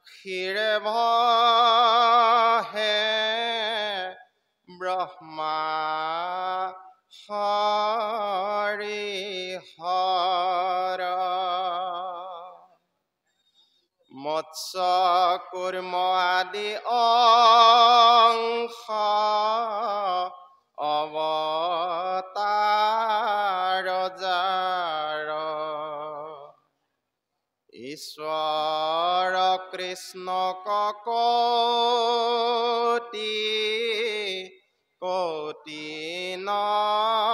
ক্ষীৰে ভহে ব্ৰহ্মা হৰিহৰ মৎস্য কুৰ্ম আদি অংশ অৱতাৰ যাৰ ঈশ্বৰ কৃষ্ণ কোটি কোটি নমস্কাৰ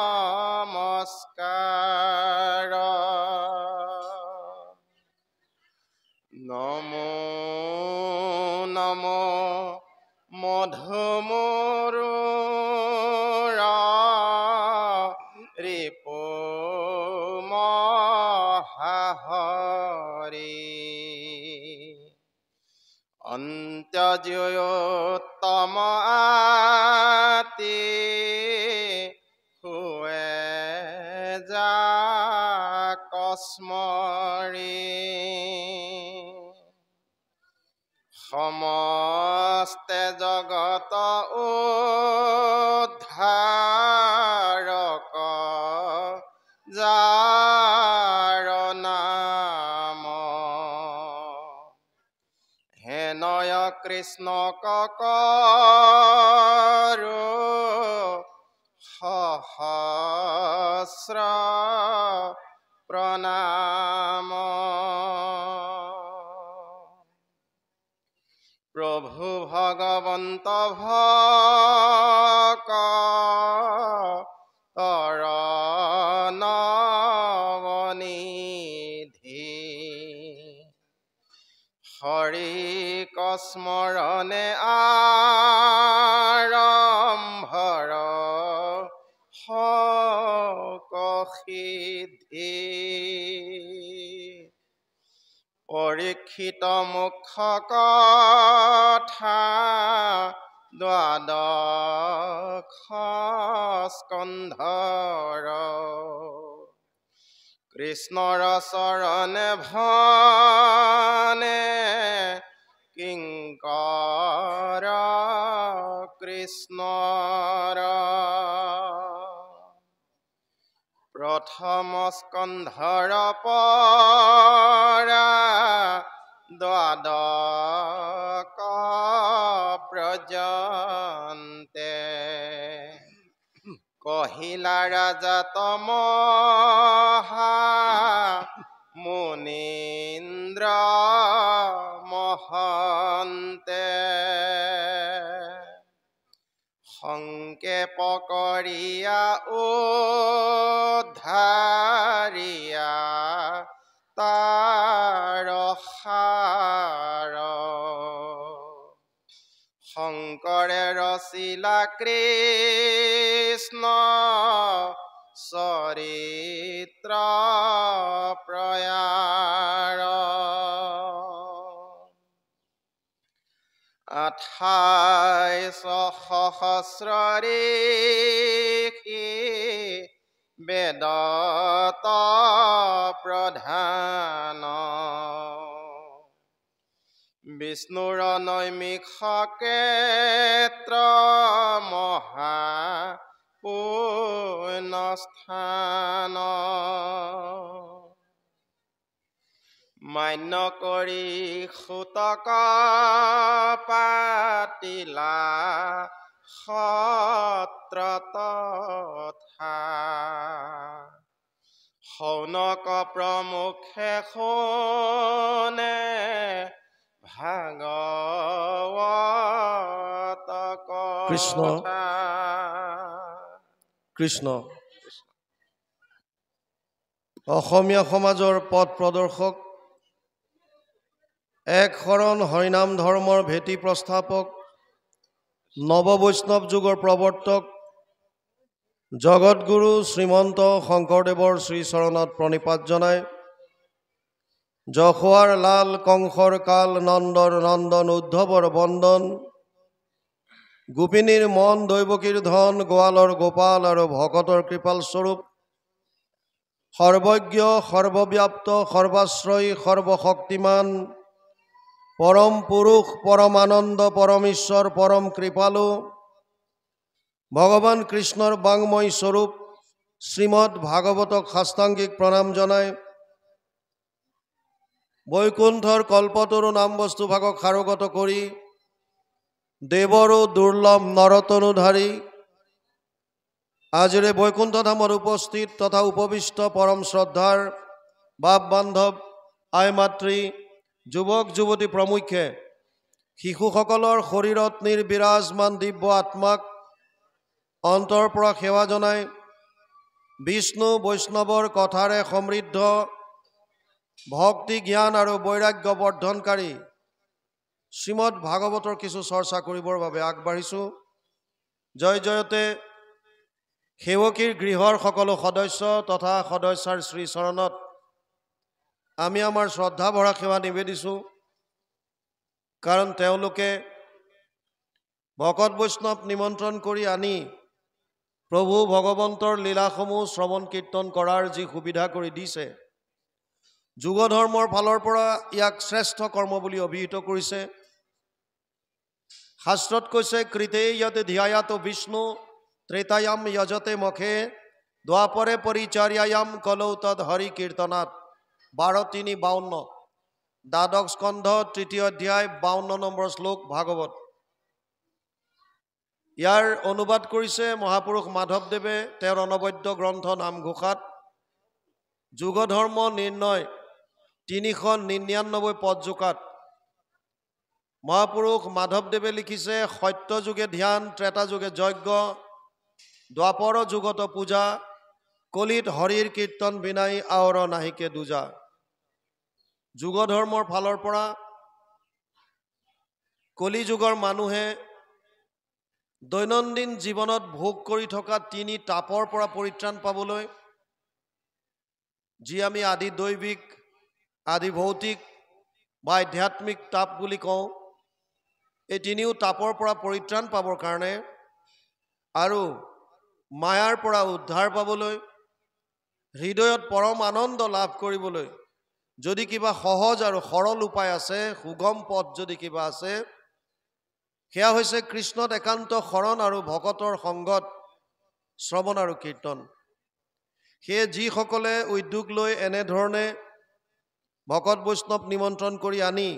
নমো নমো মধুমৰু ৰিপু মহাহৰি অন্ত্যজয়োত্তম আতি হুৱে যা কস্মৰি সমস্তে জগত উদ্ধাৰক যাৰ নাম হেনয় কৃষ্ণক কৰো সহস্ৰ প্ৰণাম প্ৰভু ভগৱন্ত ভক্তৰ নৱনিধি হৰি কস্মৰণে আৰম্ভৰ শোক সিদ্ধি পৰীক্ষিত মুখ্য কথা দ্বাদশ স্কন্ধৰ কৃষ্ণৰ চৰণে ভনে কিংকৰ কৃষ্ণৰ প্ৰথম স্কন্ধৰ পৰা দ্বাদশ পৰ্যন্তে কহিলা ৰাজা তমহা মুনীন্দ্ৰ মহন্তে সংকেপ কৰিয়া উদ্ধাৰিয়া তাৰ সাৰ শংকৰে ৰচিলা কৃষ্ণ চৰিত্ৰ প্ৰয়াৰ 28 সহস্ৰৰি বেদত প্ৰধান বিষ্ণুৰ নৈমিষ ক্ষেত্ৰ মহা পুণ্যস্থান মান্য কৰি সুতক পাতিলা সত্ৰ তথা শৌনক প্ৰমুখে শুনে ভাগৱত কৃষ্ণ কৃষ্ণ অসমীয়া সমাজৰ পথ প্ৰদৰ্শক এক শৰণ হৰিনাম ধৰ্মৰ ভেটি প্ৰস্থাপক নৱ বৈষ্ণৱ যুগৰ প্ৰৱৰ্তক জগতগুৰু শ্ৰীমন্ত শংকৰদেৱৰ শ্ৰীচৰণত প্ৰণিপাত জনায় যশোৱাৰ লাল কংসৰ কাল নন্দৰ নন্দন উদ্ধৱৰ বন্দন গোপিনীৰ মন দৈৱকীৰ ধন গোৱালৰ গোপাল আৰু ভকতৰ কৃপাল স্বৰূপ সৰ্বজ্ঞ সৰ্বব্যাপ্ত সৰ্বাশ্ৰয়ী সৰ্বশক্তিমান পৰম পুৰুষ, পৰম আনন্দ, পৰম ঈশ্বৰ, পৰম কৃপালু ভগবান কৃষ্ণৰ বাংময় স্বৰূপ শ্ৰীমৎ ভাগবতক সাষ্টাঙ্গিক প্ৰণাম জনায় বৈকুণ্ঠৰ কল্পতৰু নাম বস্তুভাগক সাৰোগত কৰি দেৱৰো দুৰ্লভ নৰতনুধাৰী আজিৰে বৈকুণ্ঠ ধামত উপস্থিত তথা উপবিষ্ট পৰম শ্ৰদ্ধাৰ বাপ বান্ধৱ আই মাতৃ যুৱক যুৱতী প্ৰমুখ্যে শিশুসকলৰ শৰীৰত নিৰ্বিৰাজমান দিব্য আত্মাক অন্তৰ পৰা সেৱা জনাই বিষ্ণু বৈষ্ণৱৰ কথাৰে সমৃদ্ধ ভক্তি জ্ঞান আৰু বৈৰাগ্য বৰ্ধনকাৰী শ্ৰীমৎ ভাগৱতৰ কিছু চৰ্চা কৰিবৰ বাবে আগবাঢ়িছোঁ। জয় জয়তে সেৱকীৰ গৃহৰ সকলো সদস্য তথা সদস্যাৰ শ্ৰীচৰণত আমি আমাৰ শ্ৰদ্ধা ভৰা সেৱা নিবেদিছোঁ। কাৰণ তেওঁলোকে ভকত বৈষ্ণৱ নিমন্ত্ৰণ কৰি আনি প্ৰভু ভগৱন্তৰ লীলাসমূহ শ্ৰৱণ কীৰ্তন কৰাৰ যি সুবিধা কৰি দিছে, যুগ ধৰ্মৰ ফালৰ পৰা ইয়াক শ্ৰেষ্ঠ কৰ্ম বুলি অভিহিত কৰিছে। শাস্ত্ৰত কৈছে কৃতে য়তে ধ্যায়াত বিষ্ণু ত্ৰেতায়াম যজতে মখে দ্বাপৰে পৰিচাৰ্যায়াম কলৌ তদ হৰি কীৰ্তনাত 12:3-52 দ্বাদশ স্কন্ধ 3য় অধ্যায় 52 নম্বৰ শ্লোক ভাগৱত। ইয়াৰ অনুবাদ কৰিছে মহাপুৰুষ মাধৱদেৱে তেওঁৰ অনবদ্য গ্ৰন্থ নামঘোষাত। যুগ ধৰ্ম নিৰ্ণয় 399 পদজোকাত মহাপুৰুষ মাধৱদেৱে লিখিছে সত্য যুগে ধ্যান, ত্ৰেতা যুগে যজ্ঞ, দ্বাপৰ যুগত পূজা, কলিত হৰিৰ কীৰ্তন বিনাই আৱৰ নাহিকে দুজা। যুগ ধৰ্মৰ ফালৰ পৰা কলি যুগৰ মানুহে দৈনন্দিন জীৱনত ভোগ কৰি থকা 3 তাপৰ পৰা পৰিত্ৰাণ পাবলৈ, যি আমি আদি দৈবিক, আদি ভৌতিক বা আধ্যাত্মিক তাপ বুলি কওঁ, এই 3 তাপৰ পৰা পৰিত্ৰাণ পাবৰ কাৰণে আৰু মায়াৰ পৰা উদ্ধাৰ পাবলৈ, হৃদয়ত পৰম আনন্দ লাভ কৰিবলৈ যদি কিবা সহজ আৰু সৰল উপায় আছে, সুগম পথ যদি কিবা আছে, সেয়া হৈছে কৃষ্ণত একান্ত শৰণ আৰু ভকতৰ সংগত শ্ৰৱণ আৰু কীৰ্তন। সেয়ে যিসকলে উদ্যোগ লৈ এনেধৰণে ভকত বৈষ্ণৱ নিমন্ত্ৰণ কৰি আনি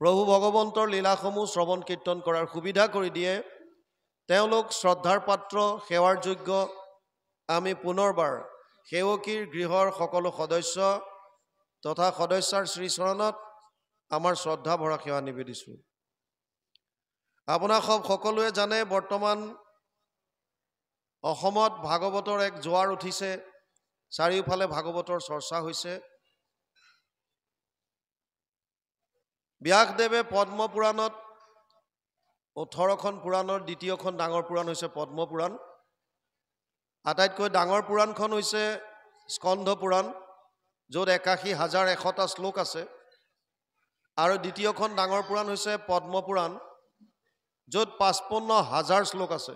প্ৰভু ভগৱন্তৰ লীলাসমূহ শ্ৰৱণ কীৰ্তন কৰাৰ সুবিধা কৰি দিয়ে, তেওঁলোক শ্ৰদ্ধাৰ পাত্ৰ, সেৱাৰ যোগ্য। আমি পুনৰবাৰ সেৱকীৰ গৃহৰ সকলো সদস্য তথা সদস্যাৰ শ্ৰীচৰণত আমাৰ শ্ৰদ্ধা ভৰা সেৱা নিবেদিছোঁ। আপোনাক সকলোৱে জানে বৰ্তমান অসমত ভাগৱতৰ এক জোৱাৰ উঠিছে, চাৰিওফালে ভাগৱতৰ চৰ্চা হৈছে। ব্যাসদেৱে পদ্ম পুৰাণত 18খন পুৰাণৰ দ্বিতীয়খন ডাঙৰ পুৰাণ হৈছে পদ্ম পুৰাণ। আটাইতকৈ ডাঙৰ পুৰাণখন হৈছে স্কন্ধ পুৰাণ, য'ত 81,100টা শ্লোক আছে, আৰু দ্বিতীয়খন ডাঙৰ পুৰাণ হৈছে পদ্ম পুৰাণ, য'ত 55,000 শ্লোক আছে।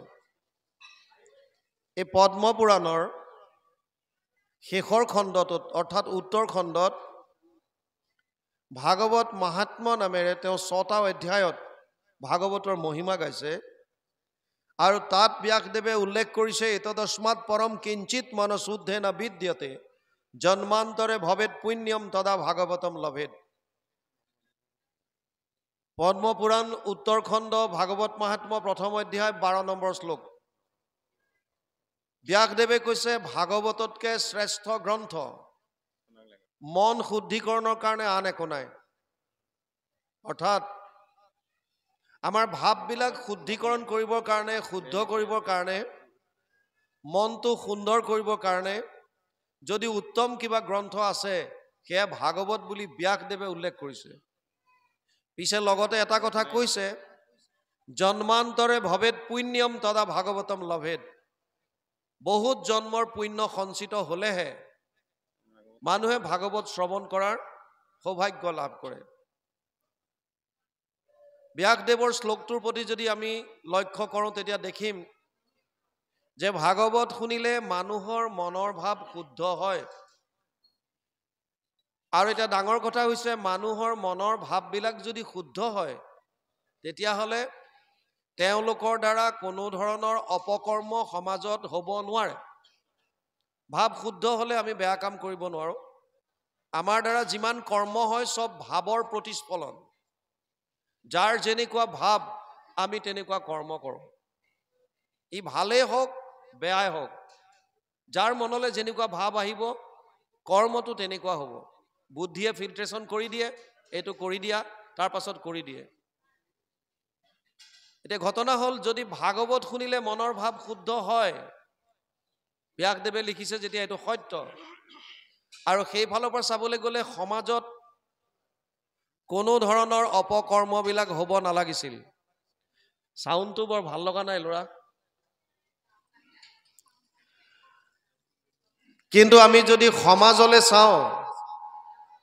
এই পদ্ম পুৰাণৰ শেষৰ খণ্ডটোত অৰ্থাৎ উত্তৰ খণ্ডত ভাগৱত মাহাত্ম্য নামেৰে তেওঁ 6টা অধ্যায়ত ভাগৱতৰ মহিমা গাইছে। আৰু তাত ব্যাসদেৱে উল্লেখ কৰিছে এতদস্মাৎ পৰম কিঞ্চিত মনশুদ্ধে ন বিদ্যতে জন্মান্তৰে ভৱেত পুণ্যম তদা ভাগৱতম লভেত। পদ্ম পুৰাণ উত্তৰ খণ্ড ভাগৱত মাহাত্ম্য 1ম অধ্যায় 12 নম্বৰ শ্লোক। ব্যাসদেৱে কৈছে ভাগৱততকৈ শ্ৰেষ্ঠ গ্ৰন্থ মন শুদ্ধিকৰণৰ কাৰণে আন একো নাই। অৰ্থাৎ আমাৰ ভাৱবিলাক শুদ্ধিকৰণ কৰিবৰ কাৰণে, শুদ্ধ কৰিবৰ কাৰণে, মনটো সুন্দৰ কৰিবৰ কাৰণে যদি উত্তম কিবা গ্ৰন্থ আছে, সেয়া ভাগৱত বুলি ব্যাসদেৱে উল্লেখ কৰিছে। পিছে লগতে এটা কথা কৈছে, জন্মান্তৰে ভৱেত পুণ্যম তদা ভাগৱতম লভেত। বহুত জন্মৰ পুণ্য সঞ্চিত হ'লেহে মানুহে ভাগৱত শ্ৰৱণ কৰাৰ সৌভাগ্য লাভ কৰে। ব্যাসদেৱৰ শ্লোকটোৰ প্ৰতি যদি আমি লক্ষ্য কৰোঁ, তেতিয়া দেখিম যে ভাগৱত শুনিলে মানুহৰ মনৰ ভাৱ শুদ্ধ হয়। আৰু এটা ডাঙৰ কথা হৈছে মানুহৰ মনৰ ভাৱবিলাক যদি শুদ্ধ হয় তেতিয়াহ'লে তেওঁলোকৰ দ্বাৰা কোনো ধৰণৰ অপকৰ্ম সমাজত হ'ব নোৱাৰে। ভাৱ শুদ্ধ হ'লে আমি বেয়া কাম কৰিব নোৱাৰোঁ। আমাৰ দ্বাৰা যিমান কৰ্ম হয় চব ভাৱৰ প্ৰতিস্ফলন। যাৰ যেনেকুৱা ভাৱ আমি তেনেকুৱা কৰ্ম কৰোঁ। ই ভালেই হওক বেয়াই হওক, যাৰ মনলৈ যেনেকুৱা ভাৱ আহিব কৰ্মটো তেনেকুৱা হ'ব। বুদ্ধিয়ে ফিল্ট্ৰেশ্যন কৰি দিয়ে, এইটো কৰি দিয়া, তাৰ পাছত কৰি দিয়ে। এতিয়া ঘটনা হ'ল যদি ভাগৱত শুনিলে মনৰ ভাৱ শুদ্ধ হয়, ব্যাসদেৱে লিখিছে যেতিয়া এইটো সত্য। আৰু সেইফালৰ পৰা চাবলৈ গ'লে সমাজত কোনো ধৰণৰ অপকৰ্মবিলাক হ'ব নালাগিছিল। চাউণ্ডটো বৰ ভাল লগা নাই ল'ৰা। কিন্তু আমি যদি সমাজলৈ চাওঁ,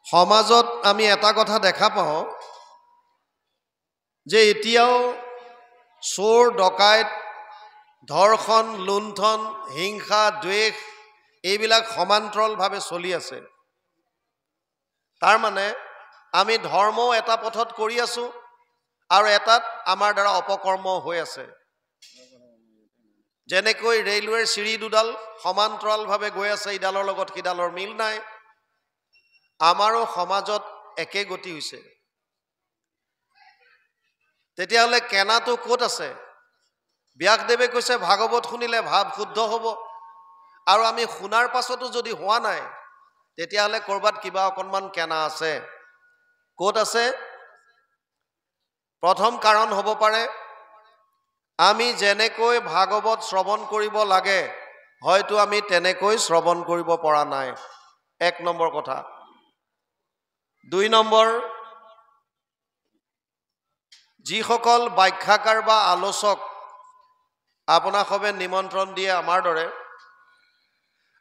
সমাজত আমি এটা কথা দেখা পাওঁ যে এতিয়াও চোৰ ডকাইত, ধৰ্ষণ, লুণ্ঠন, হিংসা, দ্বেষ এইবিলাক সমান্তৰালভাৱে চলি আছে। তাৰ মানে আমি ধৰ্মও এটা পথত কৰি আছো আৰু এটাত আমাৰ দ্বাৰা অপকৰ্ম হৈ আছে। যেনেকৈ ৰেলৱেৰ চিৰি দুডাল সমান্তৰালভাৱে গৈ আছে, ইডালৰ লগত সিডালৰ মিল নাই, আমাৰো সমাজত একে গতি হৈছে। তেতিয়াহ'লে কেনাটো ক'ত আছে? ব্যাসদেৱে কৈছে ভাগৱত শুনিলে ভাৱ শুদ্ধ হ'ব, আৰু আমি শুনাৰ পাছতো যদি হোৱা নাই তেতিয়াহ'লে ক'ৰবাত কিবা অকণমান কেনা আছে। ক'ত আছে? প্ৰথম কাৰণ হ'ব পাৰে আমি যেনেকৈ ভাগৱত শ্ৰৱণ কৰিব লাগে হয়তো আমি তেনেকৈ শ্ৰৱণ কৰিব পৰা নাই। 1 নম্বৰ কথা। 2 নম্বৰ, যিসকল ব্যাখ্যাকাৰ বা আলোচক আপোনাক সবে নিমন্ত্ৰণ দিয়ে আমাৰ দৰে,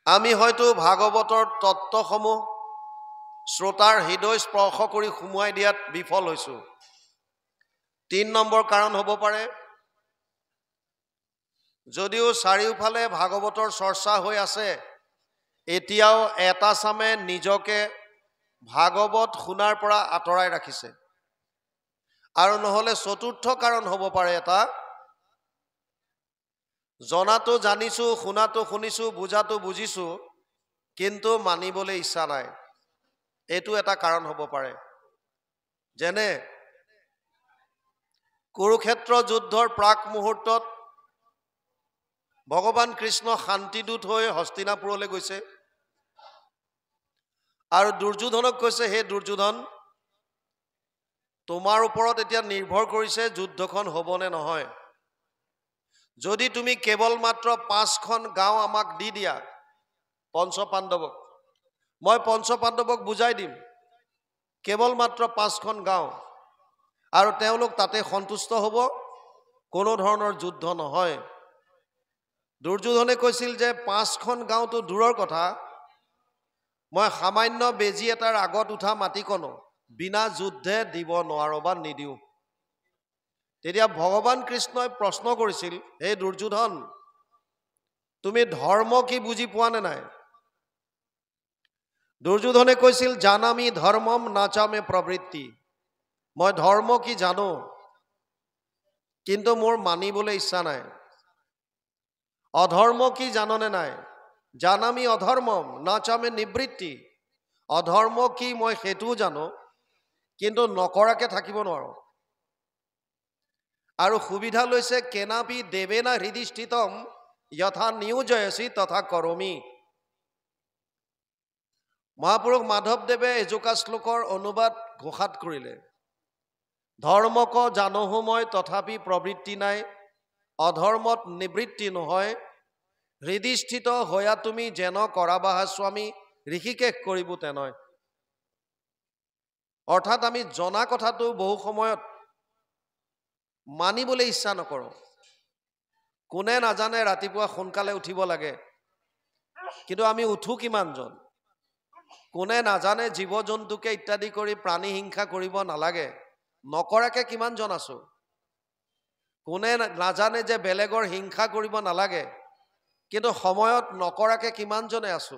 আমি হয়তো ভাগৱতৰ তত্ত্বসমূহ শ্ৰোতাৰ হৃদয় স্পৰ্শ কৰি সুমুৱাই দিয়াত বিফল হৈছোঁ। 3 নম্বৰ কাৰণ হ'ব পাৰে, যদিও চাৰিওফালে ভাগৱতৰ চৰ্চা হৈ আছে, এতিয়াও এটা চামে নিজকে ভাগৱত শুনাৰ পৰা আঁতৰাই ৰাখিছে। আৰু নহ'লে 4ৰ্থ কাৰণ হ'ব পাৰে এটা, জনাটো জানিছোঁ, শুনাটো শুনিছোঁ, বুজাটো বুজিছোঁ, কিন্তু মানিবলৈ ইচ্ছা নাই। এইটো এটা কাৰণ হ'ব পাৰে। যেনে কুৰুক্ষেত্ৰ যুদ্ধৰ প্ৰাক মুহূৰ্তত ভগৱান কৃষ্ণ শান্তিদূত হৈ হস্তিনাপুৰলৈ গৈছে আৰু দুৰ্যোধনক কৈছে, হে দুৰ্যোধন, তোমাৰ ওপৰত এতিয়া নিৰ্ভৰ কৰিছে যুদ্ধখন হ'বনে নহয়। যদি তুমি কেৱল মাত্ৰ 5খন গাঁও আমাক দি দিয়া, পঞ্চপাণ্ডৱক, মই পঞ্চপাণ্ডৱক বুজাই দিম কেৱল মাত্ৰ 5খন গাঁও, আৰু তেওঁলোক তাতে সন্তুষ্ট হ'ব, কোনো ধৰণৰ যুদ্ধ নহয়। দুৰ্যোধনে কৈছিল যে 5খন গাঁওটো দূৰৰ কথা, মই সামান্য বেজী এটাৰ আগত উঠা মাটিকণো বিনা যুদ্ধে দিব নোৱাৰো বা নিদিওঁ। তেতিয়া ভগৱান কৃষ্ণই প্ৰশ্ন কৰিছিল, হে দুৰ্যোধন, তুমি ধৰ্ম কি বুজি পোৱা নে নাই? দুৰ্যোধনে কৈছিল, জানামি ধৰ্মম নাচামে প্ৰবৃত্তি, মই ধৰ্ম কি জানো কিন্তু মোৰ মানিবলৈ ইচ্ছা নাই। অধৰ্ম কি জাননে নাই? জানামি অধৰ্মম নাচামে নিবৃত্তি, অধৰ্ম কি মই সেইটোও জানো কিন্তু নকৰাকে থাকিব নোৱাৰো। আৰু সুবিধা লৈছে, কেনাপি দেৱেনা হৃদিষ্ঠিতম যথা নিয়োজয়সী তথা কৰমি। মহাপুৰুষ মাধৱদেৱে এজোকা শ্লোকৰ অনুবাদ ঘোষাত কৰিলে, ধৰ্মক জানহো মই তথাপি প্ৰবৃত্তি নাই, অধৰ্মত নিবৃত্তি নহয়, হৃদিষ্ঠিত হয়া তুমি যেন কৰাবাহা স্বামী, ঋষিকেশ কৰিব তেনেয়। অৰ্থাৎ আমি জনা কথাটো বহু সময়ত মানিবলৈ ইচ্ছা নকৰোঁ। কোনে নাজানে ৰাতিপুৱা সোনকালে উঠিব লাগে, কিন্তু আমি উঠো কিমানজন? কোনে নাজানে জীৱ জন্তুকে ইত্যাদি কৰি প্ৰাণী হিংসা কৰিব নালাগে, নকৰাকে কিমানজন আছো? কোনে নাজানে যে বেলেগৰ হিংসা কৰিব নালাগে, কিন্তু সময়ত নকৰাকে কিমানজনে আছো?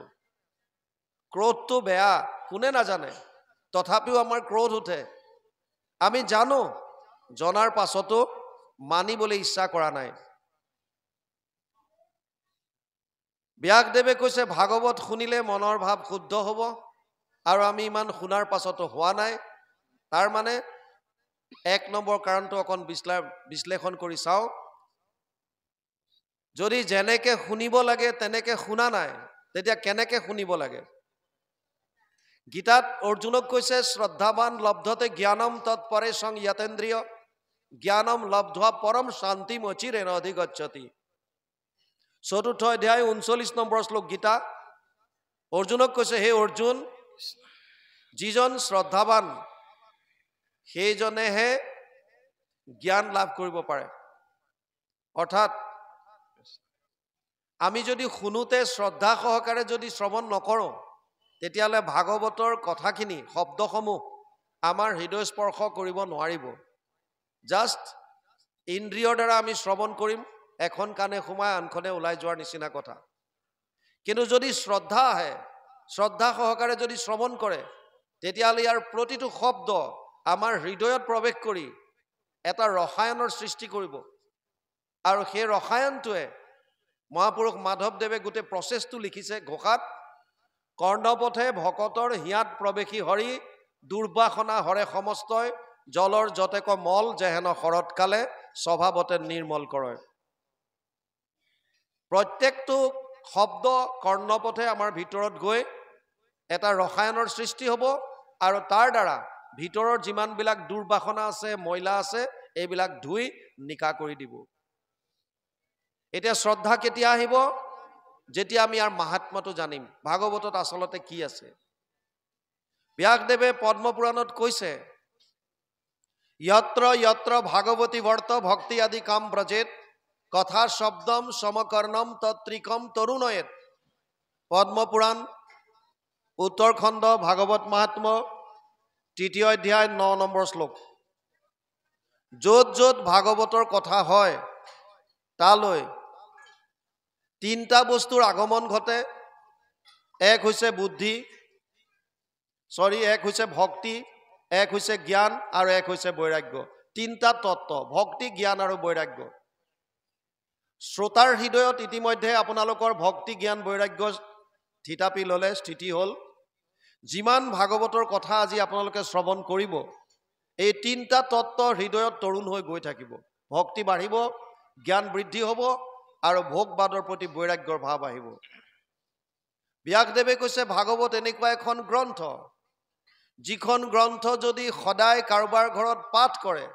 ক্ৰোধটো বেয়া, কোনে নাজানে? তথাপিও আমাৰ ক্ৰোধ উঠে। আমি জানো, জনাৰ পাছতো মানিবলৈ ইচ্ছা কৰা নাই। ব্যাসদেৱে কৈছে ভাগৱত শুনিলে মনৰ ভাৱ শুদ্ধ হ'ব, আৰু আমি ইমান শুনাৰ পাছতো হোৱা নাই। তাৰ মানে 1 নম্বৰ কাৰণটো অকণ বিশ্লেষণ কৰি চাওঁ। যদি যেনেকে শুনিব লাগে তেনেকে শুনা নাই, তেতিয়া কেনেকে শুনিব লাগে? গীতাত অৰ্জুনক কৈছে শ্ৰদ্ধাৱান লব্ধতে জ্ঞানম তৎপৰেশং যতেন্দ্ৰিয় জ্ঞানম লব্ধা পৰম শান্তিম অচিৰেণ অধিগচ্ছতি। 4ৰ্থ অধ্যায় 39 নম্বৰ শ্লোক গীতা। অৰ্জুনক কৈছে, হে অৰ্জুন, যিজন শ্ৰদ্ধাৱান সেইজনেহে জ্ঞান লাভ কৰিব পাৰে। অৰ্থাৎ আমি যদি শুনোতে শ্ৰদ্ধা সহকাৰে যদি শ্ৰৱণ নকৰোঁ, তেতিয়াহ'লে ভাগৱতৰ কথাখিনি, শব্দসমূহ আমাৰ হৃদয় স্পৰ্শ কৰিব নোৱাৰিব। জাষ্ট ইন্দ্ৰিয়ৰ দ্বাৰা আমি শ্ৰৱণ কৰিম, এখন কাণে সোমাই আনখনে ওলাই যোৱাৰ নিচিনা কথা। কিন্তু যদি শ্ৰদ্ধা আহে, শ্ৰদ্ধা সহকাৰে যদি শ্ৰৱণ কৰে, তেতিয়াহ'লে ইয়াৰ প্ৰতিটো শব্দ আমাৰ হৃদয়ত প্ৰৱেশ কৰি এটা ৰসায়নৰ সৃষ্টি কৰিব। আৰু সেই ৰসায়নটোৱে মহাপুৰুষ মাধৱদেৱে গোটেই প্ৰচেছটো লিখিছে ঘোষাত। কৰ্ণপথে ভকতৰ হিয়াত প্ৰৱেশী হৰি দুৰ্বাসনা হৰে সমস্তই জলৰ যতেক মল যেহেন শৰৎকালে স্বভাৱতে নিৰ্মল কৰে। প্ৰত্যেকটো শব্দ কৰ্ণপথে আমাৰ ভিতৰত গৈ এটা ৰসায়নৰ সৃষ্টি হ'ব, আৰু তাৰ দ্বাৰা ভিতৰৰ যিমানবিলাক দুৰ্বাসনা আছে, ময়লা আছে, এইবিলাক ধুই নিকা কৰি দিব। এতিয়া শ্ৰদ্ধা কেতিয়া আহিব? যেতিয়া আমি ইয়াৰ মাহাত্ম্যটো জানিম, ভাগৱতত আচলতে কি আছে। ব্যাসদেৱে পদ্মপুৰাণত কৈছে, যত্ৰ যত্ৰ ভাগৱতী বৰ্ত ভক্তি আদি কাম ব্ৰজেত কথা শব্দম সমকৰ্ণম তত্ৰিকম তৰুণয়েত। পদ্মপুৰাণ উত্তৰখণ্ড ভাগৱত মাহাত্ম্য 3য় অধ্যায় 9 নম্বৰ শ্লোক। য'ত য'ত ভাগৱতৰ কথা হয় তালৈ 3টা বস্তুৰ আগমন ঘটে। এক হৈছে ভক্তি, এক হৈছে জ্ঞান, আৰু এক হৈছে বৈৰাগ্য। 3টা তত্ত্ব, ভক্তি, জ্ঞান আৰু বৈৰাগ্য। শ্ৰোতাৰ হৃদয়ত ইতিমধ্যে আপোনালোকৰ ভক্তি, জ্ঞান, বৈৰাগ্য থিতাপি ল'লে, স্থিতি হ'ল। যিমান ভাগৱতৰ কথা আজি আপোনালোকে শ্ৰৱণ কৰিব, এই 3টা তত্ত্ব হৃদয়ত তৰুণ হৈ গৈ থাকিব। ভক্তি বাঢ়িব, জ্ঞান বৃদ্ধি হ'ব, আৰু ভোগবাদৰ প্ৰতি বৈৰাগ্যৰ ভাৱ আহিব। ব্যাসদেৱে কৈছে ভাগৱত এনেকুৱা এখন গ্ৰন্থ, যিখন গ্ৰন্থ যদি সদায় কাৰোবাৰ ঘৰত পাঠ কৰে,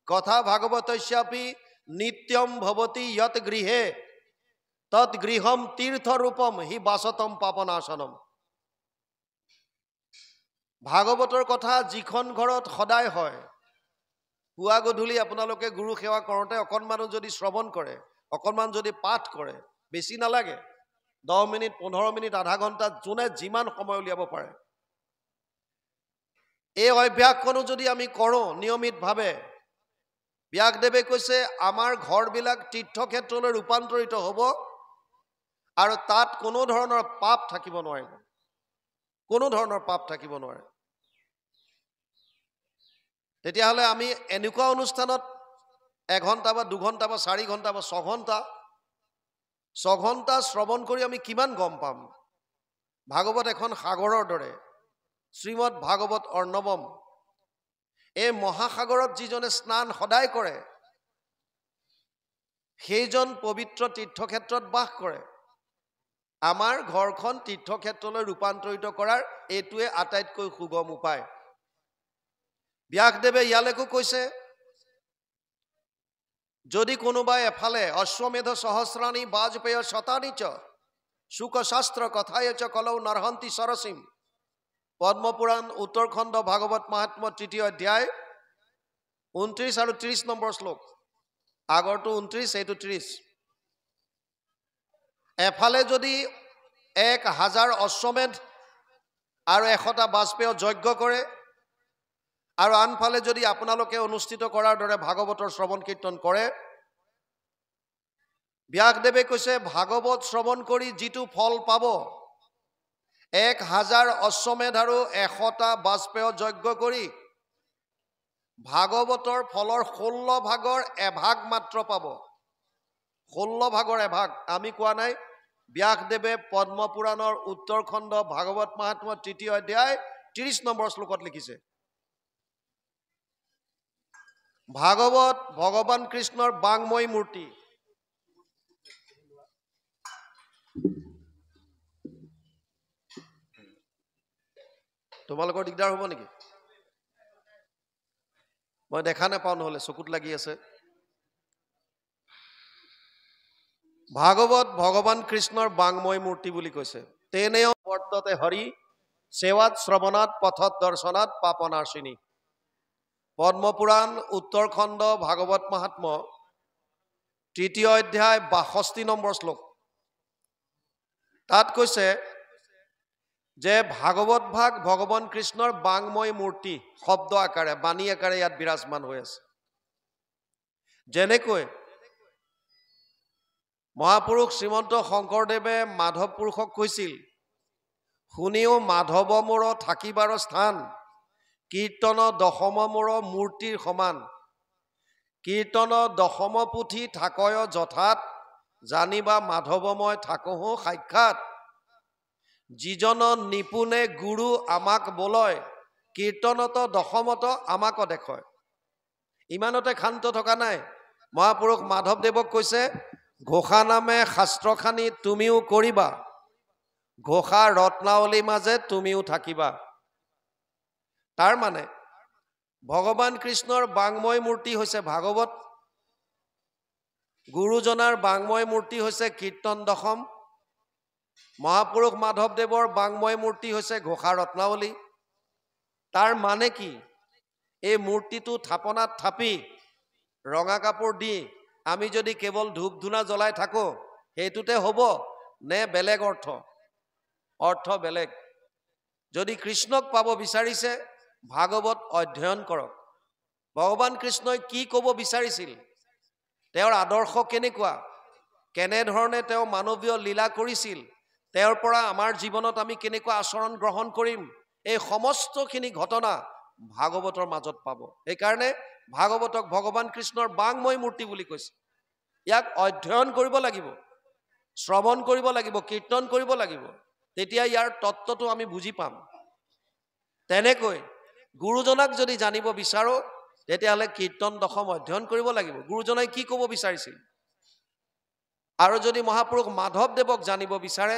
কথা ভাগৱতস্যাপি নিত্যম ভৱতি যত গৃহে তৎ গৃহম তীৰ্থৰূপম হি বাসতম পাপনাশনম। ভাগৱতৰ কথা যিখন ঘৰত সদায় হয়, পুৱা গধূলি আপোনালোকে গুৰু সেৱা কৰোঁতে অকণমানো যদি শ্ৰৱণ কৰে, অকণমান যদি পাঠ কৰে, বেছি নালাগে, 10 মিনিট, 15 মিনিট, আধা ঘণ্টা, যোনে যিমান সময় উলিয়াব পাৰে, এই অভ্যাসকনো যদি আমি কৰোঁ নিয়মিতভাৱে, ব্যাসদেৱে কৈছে আমাৰ ঘৰবিলাক তীৰ্থক্ষেত্ৰলৈ ৰূপান্তৰিত হ'ব, আৰু তাত কোনো ধৰণৰ পাপ থাকিব নোৱাৰিব, কোনো ধৰণৰ পাপ থাকিব নোৱাৰে। তেতিয়াহ'লে আমি এনেকুৱা অনুষ্ঠানত 1 ঘণ্টা বা 2 ঘণ্টা বা 4 ঘণ্টা বা 6 ঘণ্টা শ্ৰৱণ কৰি আমি কিমান গম পাম? ভাগৱত এখন সাগৰৰ দৰে, শ্ৰীমদ ভাগৱত অৰ্ণৱম। এই মহাসাগৰত যিজনে স্নান সদায় কৰে, সেইজন পবিত্ৰ তীৰ্থক্ষেত্ৰত বাস কৰে। আমাৰ ঘৰখন তীৰ্থক্ষেত্ৰলৈ ৰূপান্তৰিত কৰাৰ এইটোৱে আটাইতকৈ সুগম উপায়। ব্যাসদেৱে ইয়ালৈকো কৈছে, যদি কোনোবাই এফালে অশ্বমেধ সহস্ৰাণী বাজপেয় শতানিচ শুকশাস্ত্ৰ কথায়চ কলৌ নৰহন্তি সৰসীম। পদ্মপুৰাণ উত্তৰখণ্ড ভাগৱত মাহাত্ম্য 3য় অধ্যায় 29 আৰু 30 নম্বৰ শ্লোক। আগৰটো 29, এইটো 30। এফালে যদি 1000 অশ্বমেধ আৰু 100টা বাজপেয় যজ্ঞ কৰে, আৰু আনফালে যদি আপোনালোকে অনুষ্ঠিত কৰাৰ দৰে ভাগৱতৰ শ্ৰৱণ কীৰ্তন কৰে, ব্যাসদেৱে কৈছে ভাগৱত শ্ৰৱণ কৰি যিটো ফল পাব, 1000 অশ্বমেধ আৰু 100টা বাজপেয় যজ্ঞ কৰি ভাগৱতৰ ফলৰ 16 ভাগৰ এভাগ মাত্ৰ পাব। 16 ভাগৰ এভাগ। আমি কোৱা নাই, ব্যাসদেৱে পদ্মপুৰাণৰ উত্তৰখণ্ড ভাগৱত মাহাত্ম্য 3য় অধ্যায় 30 নম্বৰ শ্লোকত লিখিছে, ভাগৱত ভগৱান কৃষ্ণৰ বাংময় মূৰ্তি। তোমালোকৰ দিগদাৰ হ'ব নেকি? মই দেখা নাপাওঁ, নহ'লে চকুত লাগি আছে। ভাগৱত ভগৱান কৃষ্ণৰ বাংময় মূৰ্তি বুলি কৈছে। তেনেও বৰ্ততে হৰি সেৱাত শ্ৰৱণাত পথত দৰ্শনাত পাপনাশিনী। পদ্মপুৰাণ উত্তৰখণ্ড ভাগৱত মাহাত্ম্য 3য় অধ্যায় 62 নম্বৰ শ্লোক। তাত কৈছে যে ভাগৱত ভাগ ভগৱান কৃষ্ণৰ বাংময় মূৰ্তি, শব্দ আকাৰে বাণী আকাৰে ইয়াত বিৰাজমান হৈ আছে। যেনেকৈ মহাপুৰুষ শ্ৰীমন্ত শংকৰদেৱে মাধৱ পুৰুষক কৈছিল, শুনিও মাধৱ মোৰ থাকিবাৰ স্থান, কীৰ্তন দশম মোৰ মূৰ্তিৰ সমান। কীৰ্তন দশম পুথি থাকয় যথাত, জানিবা মাধৱ মই থাকোঁ সাক্ষাৎ। যিজন নিপুণে গুৰু আমাক বোলয়, কীৰ্তনত দশমত আমাক দেখয়। ইমানতে ক্ষান্ত থকা নাই। মহাপুৰুষ মাধৱদেৱক কৈছে, ঘোষা নামে শাস্ত্ৰখানি তুমিও কৰিবা, ঘোষা ৰত্নাৱলীৰ মাজে তুমিও থাকিবা। তাৰ মানে ভগৱান কৃষ্ণৰ বাংময় মূৰ্তি হৈছে ভাগৱত, গুৰুজনাৰ বাংময় মূৰ্তি হৈছে কীৰ্তন দশম, মহাপুৰুষ মাধৱদেৱৰ বাংময় মূৰ্তি হৈছে ঘোষা ৰত্নাৱলী। তাৰ মানে কি? এই মূৰ্তিটো থাপনাত থাপি ৰঙা কাপোৰ দি আমি যদি কেৱল ধূপ ধূনা জ্বলাই থাকো, সেইটোতে হ'ব নে বেলেগ অৰ্থ? অৰ্থ বেলেগ। যদি কৃষ্ণক পাব বিচাৰিছে, ভাগৱত অধ্যয়ন কৰক। ভগৱান কৃষ্ণই কি ক'ব বিচাৰিছিল, তেওঁৰ আদৰ্শ কেনেকুৱা, কেনেধৰণে তেওঁ মানৱীয় লীলা কৰিছিল, তেওঁৰ পৰা আমাৰ জীৱনত আমি কেনেকুৱা আচৰণ গ্ৰহণ কৰিম, এই সমস্তখিনি ঘটনা ভাগৱতৰ মাজত পাব। সেইকাৰণে ভাগৱতক ভগৱান কৃষ্ণৰ বাংময় মূৰ্তি বুলি কৈছে। ইয়াক অধ্যয়ন কৰিব লাগিব, শ্ৰৱণ কৰিব লাগিব, কীৰ্তন কৰিব লাগিব, তেতিয়া ইয়াৰ তত্ত্বটো আমি বুজি পাম। তেনেকৈ গুৰুজনাক যদি জানিব বিচাৰো, তেতিয়াহ'লে কীৰ্তন দশম অধ্যয়ন কৰিব লাগিব। গুৰুজনাই কি ক'ব বিচাৰিছিল? আৰু যদি মহাপুৰুষ মাধৱদেৱক জানিব বিচাৰে,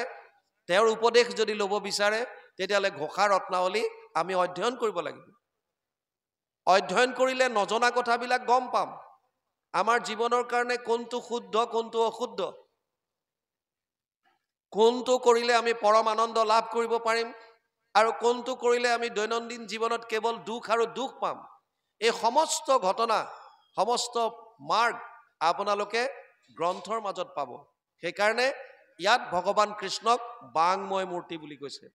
তেওঁৰ উপদেশ যদি ল'ব বিচাৰে, তেতিয়াহ'লে ঘোষা ৰত্নাৱলী আমি অধ্যয়ন কৰিব লাগিব। অধ্যয়ন কৰিলে নজনা কথাবিলাক গম পাম। আমাৰ জীৱনৰ কাৰণে কোনটো শুদ্ধ, কোনটো অশুদ্ধ, কোনটো কৰিলে আমি পৰম আনন্দ লাভ কৰিব পাৰিম, আৰু কোনটো কৰিলে আমি দৈনন্দিন জীৱনত কেৱল দুখ আৰু দুখ পাম, এই সমস্ত ঘটনা, সমস্ত মাৰ্গ আপোনালোকে গ্ৰন্থৰ মাজত পাব। সেইকাৰণে ইয়াত ভগৱান কৃষ্ণক বাংময় মূৰ্তি বুলি কৈছে।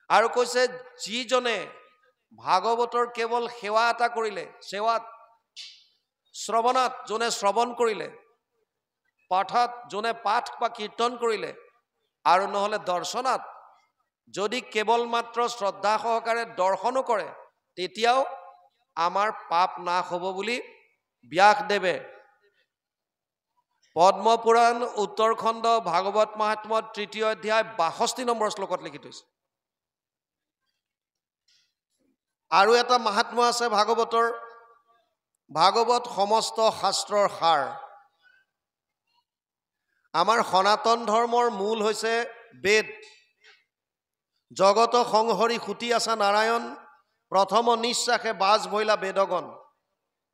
আৰু কৈছে, যিজনে ভাগৱতৰ কেৱল সেৱা এটা কৰিলে, সেৱাত শ্ৰৱণাত যোনে শ্ৰৱণ কৰিলে, পাঠত যোনে পাঠ বা কীৰ্তন কৰিলে, আৰু নহ'লে দৰ্শনাত যদি কেৱল মাত্ৰ শ্ৰদ্ধা সহকাৰে দৰ্শনো কৰে, তেতিয়াও আমাৰ পাপ নাশ হ'ব বুলি ব্যাসদেৱে পদ্মপুৰাণ উত্তৰখণ্ড ভাগৱত মাহাত্ম্য 3য় অধ্যায় 62 নম্বৰ শ্লোকত লিখি থৈছে। আৰু এটা মাহাত্ম্য আছে ভাগৱতৰ। ভাগৱত সমস্ত শাস্ত্ৰৰ সাৰ। আমাৰ সনাতন ধৰ্মৰ মূল হৈছে বেদ। জগত সংহৰি সুতি আছা নাৰায়ণ, প্ৰথম নিশ্বাসে বাজ ভৈলা বেদগণ।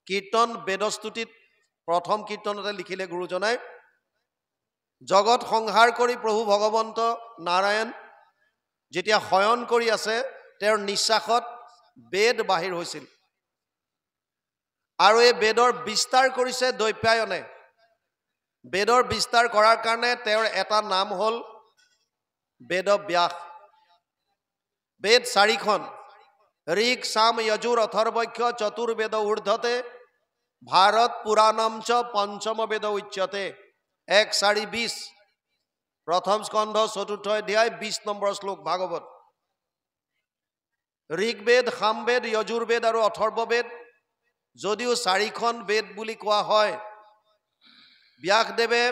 কীৰ্তন বেদস্তুতিত প্ৰথম কীৰ্তনতে লিখিলে গুৰুজনাই, জগত সংহাৰ কৰি প্ৰভু ভগৱন্ত নাৰায়ণ যেতিয়া শয়ন কৰি আছে, তেওঁৰ নিশ্বাসত বেদ বাহিৰ হৈছিল। আৰু এই বেদৰ বিস্তাৰ কৰিছে দৈপ্যায়নে। বেদৰ বিস্তাৰ কৰাৰ কাৰণে তেওঁৰ এটা নাম হ'ল বেদব্যাস। বেদ 4খন, ঋক সাম যজুৰ অথৰ্বক্ষ চতুৰ্বেদ ঊৰ্ধ্বতে, ভাৰত পুৰাণম চ পঞ্চম বেদ উচ্যতে। 1:4:20। প্ৰথম স্কন্ধ 4 অধ্যায় 20 নম্বৰ শ্লোক ভাগৱত। ঋগ্বেদ, সামবেদ, যজুৰ্বেদ আৰু অথৰ্ববেদ যদিও 4খন বেদ বুলি কোৱা হয়, ব্যাসদেৱে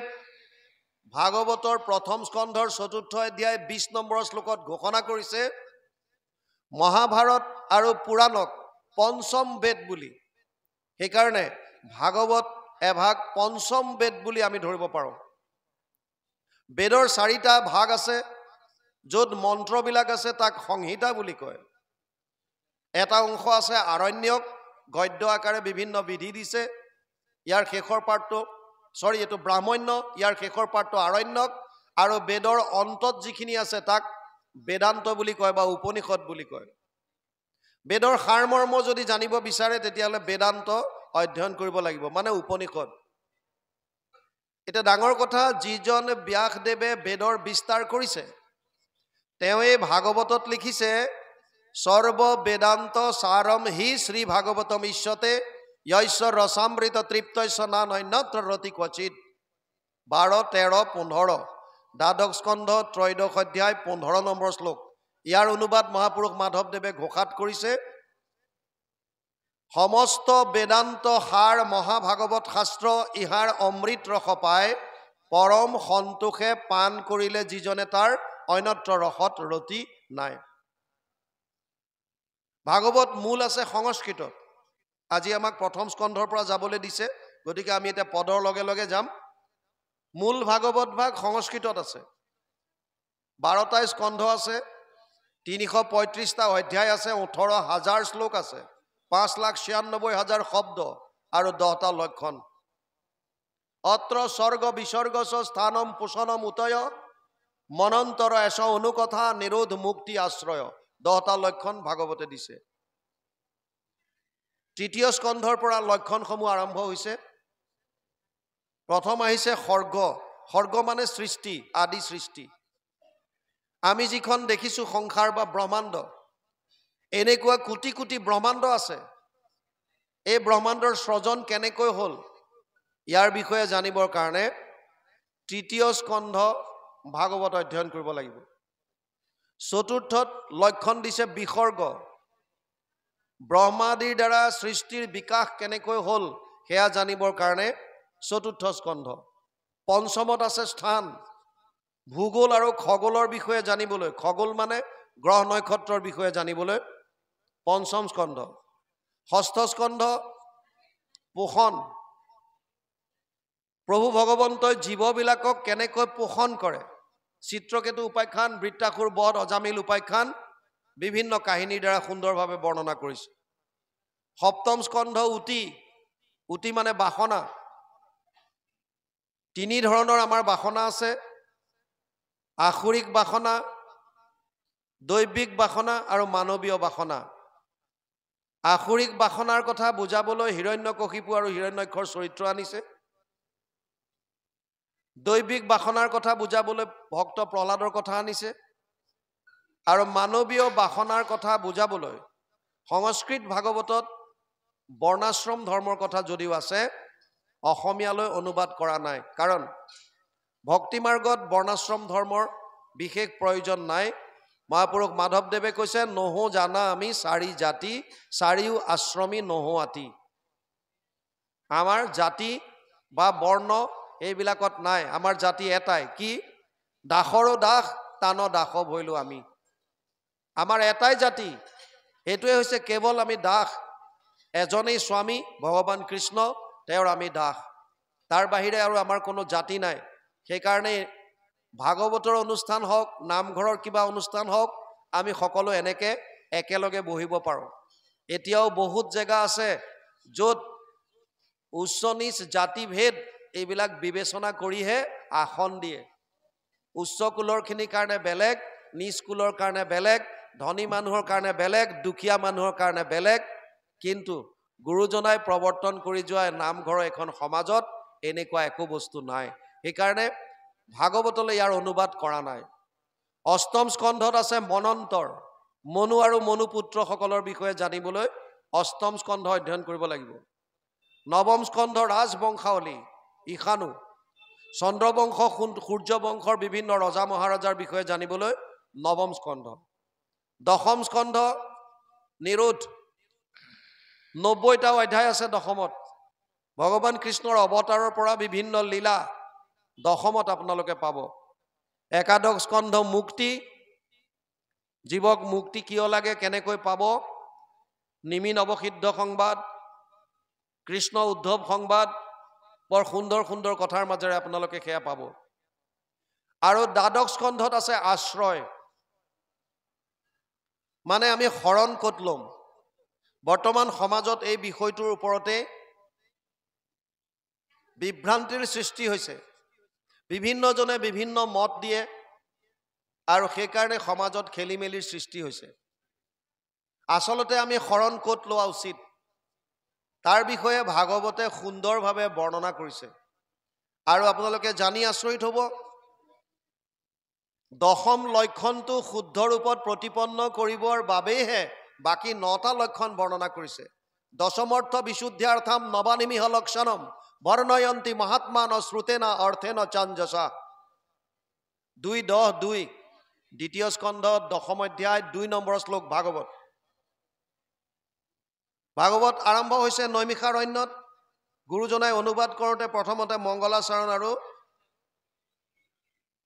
ভাগৱতৰ প্ৰথম স্কন্ধৰ 4 অধ্যায় 20 নম্বৰ শ্লোকত ঘোষণা কৰিছে মহাভাৰত আৰু পুৰাণক পঞ্চম বেদ বুলি। সেইকাৰণে ভাগৱত এভাগ পঞ্চম বেদ বুলি আমি ধৰিব পাৰোঁ। বেদৰ 4টা ভাগ আছে, য'ত মন্ত্ৰবিলাক আছে তাক সংহিতা বুলি কয়। এটা অংশ আছে আৰণ্যক, গদ্য আকাৰে বিভিন্ন বিধি দিছে। ইয়াৰ শেষৰ পাৰ্টটো এইটো ব্ৰাহ্মণ্য, ইয়াৰ শেষৰ পাৰ্টটো আৰণ্যক, আৰু বেদৰ অন্তত যিখিনি আছে তাক বেদান্ত বুলি কয় বা উপনিষদ বুলি কয়। বেদৰ সাৰমৰ্ম যদি জানিব বিচাৰে তেতিয়াহ'লে বেদান্ত অধ্যয়ন কৰিব লাগিব, মানে উপনিষদ। এতিয়া ডাঙৰ কথা, যিজন ব্যাসদেৱে বেদৰ বিস্তাৰ কৰিছে তেওঁ এই ভাগৱতত লিখিছে সৰ্ব বেদান্ত সাৰম হি শ্ৰী ভাগৱতম ইষ্যতে য়স্য ৰসামৃত তৃপ্তস্য নান্যত্ৰ ৰতি ক্বচিৎ। 12, 13, 15 দ্বাদশ স্কন্ধ 13 অধ্যায় 15 নম্বৰ শ্লোক। ইয়াৰ অনুবাদ মহাপুৰুষ মাধৱদেৱে ঘোষাত কৰিছে সমস্ত বেদান্ত সাৰ মহাভাগৱত শাস্ত্ৰ ইহাৰ অমৃত ৰস পায়, পৰম সন্তোষে পান কৰিলে যিজনে তাৰ অন্যত্ৰ ৰসত ৰতি নাই। ভাগৱত মূল আছে সংস্কৃতত। আজি আমাক প্ৰথম স্কন্ধৰ পৰা যাবলৈ দিছে, গতিকে আমি এতিয়া পদৰ লগে লগে যাম। মূল ভাগৱত ভাগ সংস্কৃতত আছে। 12টা স্কন্ধ আছে, 335টা অধ্যায় আছে, 18,000 শ্লোক আছে, 5,96,000 শব্দ আৰু 10টা লক্ষণ। অত্ৰ স্বৰ্গ বিসৰ্গ স্থানম পোষণম উতয় মনন্তৰ এশ অনুকথা নিৰোধ মুক্তি আশ্ৰয়। 10টা লক্ষণ ভাগৱতে দিছে। তৃতীয় স্কন্ধৰ পৰা লক্ষণসমূহ আৰম্ভ হৈছে। প্ৰথম আহিছে সৰ্গ। সৰ্গ মানে সৃষ্টি, আদি সৃষ্টি। আমি যিখন দেখিছোঁ সংসাৰ বা ব্ৰহ্মাণ্ড, এনেকুৱা কোটি কোটি ব্ৰহ্মাণ্ড আছে। এই ব্ৰহ্মাণ্ডৰ সৃজন কেনেকৈ হ'ল, ইয়াৰ বিষয়ে জানিবৰ কাৰণে তৃতীয় স্কন্ধ ভাগৱত অধ্যয়ন কৰিব লাগিব। চতুৰ্থত লক্ষণ দিছে বিসৰ্গ। ব্ৰহ্মাদিৰ দ্বাৰা সৃষ্টিৰ বিকাশ কেনেকৈ হ'ল সেয়া জানিবৰ কাৰণে চতুৰ্থ স্কন্ধ। পঞ্চমত আছে স্থান, ভূগোল আৰু খগোলৰ বিষয়ে জানিবলৈ, খগোল মানে গ্ৰহ নক্ষত্ৰৰ বিষয়ে জানিবলৈ পঞ্চম স্কন্ধ। ষষ্ঠ স্কন্ধ পোষণ, প্ৰভু ভগৱন্তই জীৱবিলাকক কেনেকৈ পোষণ কৰে, চিত্ৰকেতু উপাখ্যান, বৃত্তাসুৰ বধ, অজামিল উপাখ্যান বিভিন্ন কাহিনীৰ দ্বাৰা সুন্দৰভাৱে বৰ্ণনা কৰিছে। সপ্তম স্কন্ধ উতি। উতি মানে বাসনা। 3 ধৰণৰ আমাৰ বাসনা আছে, আসুৰিক বাসনা, দৈবিক বাসনা আৰু মানৱীয় বাসনা। আসুৰিক বাসনাৰ কথা বুজাবলৈ হিৰণ্যকশিপু আৰু হিৰণ্যক্ষৰ চৰিত্ৰ আনিছে। দৈবিক বাসনাৰ কথা বুজাবলৈ ভক্ত প্ৰহ্লাদৰ কথা আনিছে। আৰু মানৱীয় বাসনাৰ কথা বুজাবলৈ সংস্কৃত ভাগৱতত বৰ্ণাশ্ৰম ধৰ্মৰ কথা যদিও আছে, অসমীয়ালৈ অনুবাদ কৰা নাই। কাৰণ ভক্তি মাৰ্গত বৰ্ণাশ্ৰম ধৰ্মৰ বিশেষ প্ৰয়োজন নাই। মহাপুৰুষ মাধৱদেৱে কৈছে নহো জানা আমি 4 জাতি, 4ও আশ্ৰমী নহো আতি। আমাৰ জাতি বা বৰ্ণ এইবিলাকত নাই, আমাৰ জাতি এটাই, কি দাসৰো দাস তান দাস ভৈলো আমি। আমাৰ এটাই জাতি, সেইটোৱে হৈছে কেৱল আমি দাস। এজনেই স্বামী ভগৱান কৃষ্ণ, তেওঁৰ আমি দাস। তাৰ বাহিৰে আৰু আমাৰ কোনো জাতি নাই। সেইকাৰণে ভাগৱতৰ অনুষ্ঠান হওক, নামঘৰৰ কিবা অনুষ্ঠান হওক, আমি সকলো এনেকে একেলগে বহিব পাৰোঁ। এতিয়াও বহুত জেগা আছে য'ত উচ্চ নিচ জাতিভেদ এইবিলাক বিবেচনা কৰিহে আসন দিয়ে। উচ্চ কুলৰখিনিৰ কাৰণে বেলেগ, নিচ কুলৰ কাৰণে বেলেগ, ধনী মানুহৰ কাৰণে বেলেগ, দুখীয়া মানুহৰ কাৰণে বেলেগ। কিন্তু গুৰুজনাই প্ৰৱৰ্তন কৰি যোৱা নামঘৰৰ এখন সমাজত এনেকুৱা একো বস্তু নাই। সেইকাৰণে ভাগৱতলৈ ইয়াৰ অনুবাদ কৰা নাই। অষ্টম স্কন্ধত আছে মনন্তৰ। মনু আৰু মনু পুত্ৰসকলৰ বিষয়ে জানিবলৈ অষ্টম স্কন্ধ অধ্যয়ন কৰিব লাগিব। নৱম স্কন্ধ ৰাজবংশাৱলী, ঈশানু। চন্দ্ৰবংশ সূৰ্যবংশৰ বিভিন্ন ৰজা মহাৰজাৰ বিষয়ে জানিবলৈ নৱম স্কন্ধ। দশম স্কন্ধ নিৰোধ, 90টা অধ্যায় আছে দশমত। ভগৱান কৃষ্ণৰ অৱতাৰৰ পৰা বিভিন্ন লীলা দশমত আপোনালোকে পাব। একাদশ স্কন্ধ মুক্তি, জীৱক মুক্তি কিয় লাগে, কেনেকৈ পাব, নিমি নৱসিদ্ধ সংবাদ, কৃষ্ণ উদ্ধৱ সংবাদ, বৰ সুন্দৰ সুন্দৰ কথাৰ মাজেৰে আপোনালোকে সেয়া পাব। আৰু দ্বাদশ স্কন্ধত আছে আশ্ৰয়, মানে আমি শৰণ ক'ত ল'ম। বৰ্তমান সমাজত এই বিষয়টোৰ ওপৰতে বিভ্ৰান্তিৰ সৃষ্টি হৈছে। বিভিন্নজনে বিভিন্ন মত দিয়ে আৰু সেইকাৰণে সমাজত খেলি মেলিৰ সৃষ্টি হৈছে। আচলতে আমি শৰণ ক'ত লোৱা উচিত তাৰ বিষয়ে ভাগৱতে সুন্দৰভাৱে বৰ্ণনা কৰিছে। আৰু আপোনালোকে জানি আচৰিত হ'ব, দশম লক্ষণটো শুদ্ধ ৰূপত প্ৰতিপন্ন কৰিবৰ বাবেহে বাকী 9টা লক্ষণ বৰ্ণনা কৰিছে। দশমৰ্থ বিশুদ্ধ্যাৰ্থম নবানিমিহ লক্ষণম বৰ্ণয়ন্তি মহাত্মান শ্ৰুতেনা অৰ্থেন চাঞ্জসা। 2:10-2 দ্বিতীয় স্কন্ধত দশম অধ্যায় 2 নম্বৰ শ্লোক ভাগৱত। ভাগৱত আৰম্ভ হৈছে নৈমিষাৰণ্যত। গুৰুজনাই অনুবাদ কৰোঁতে প্ৰথমতে মংগলাচৰণ আৰু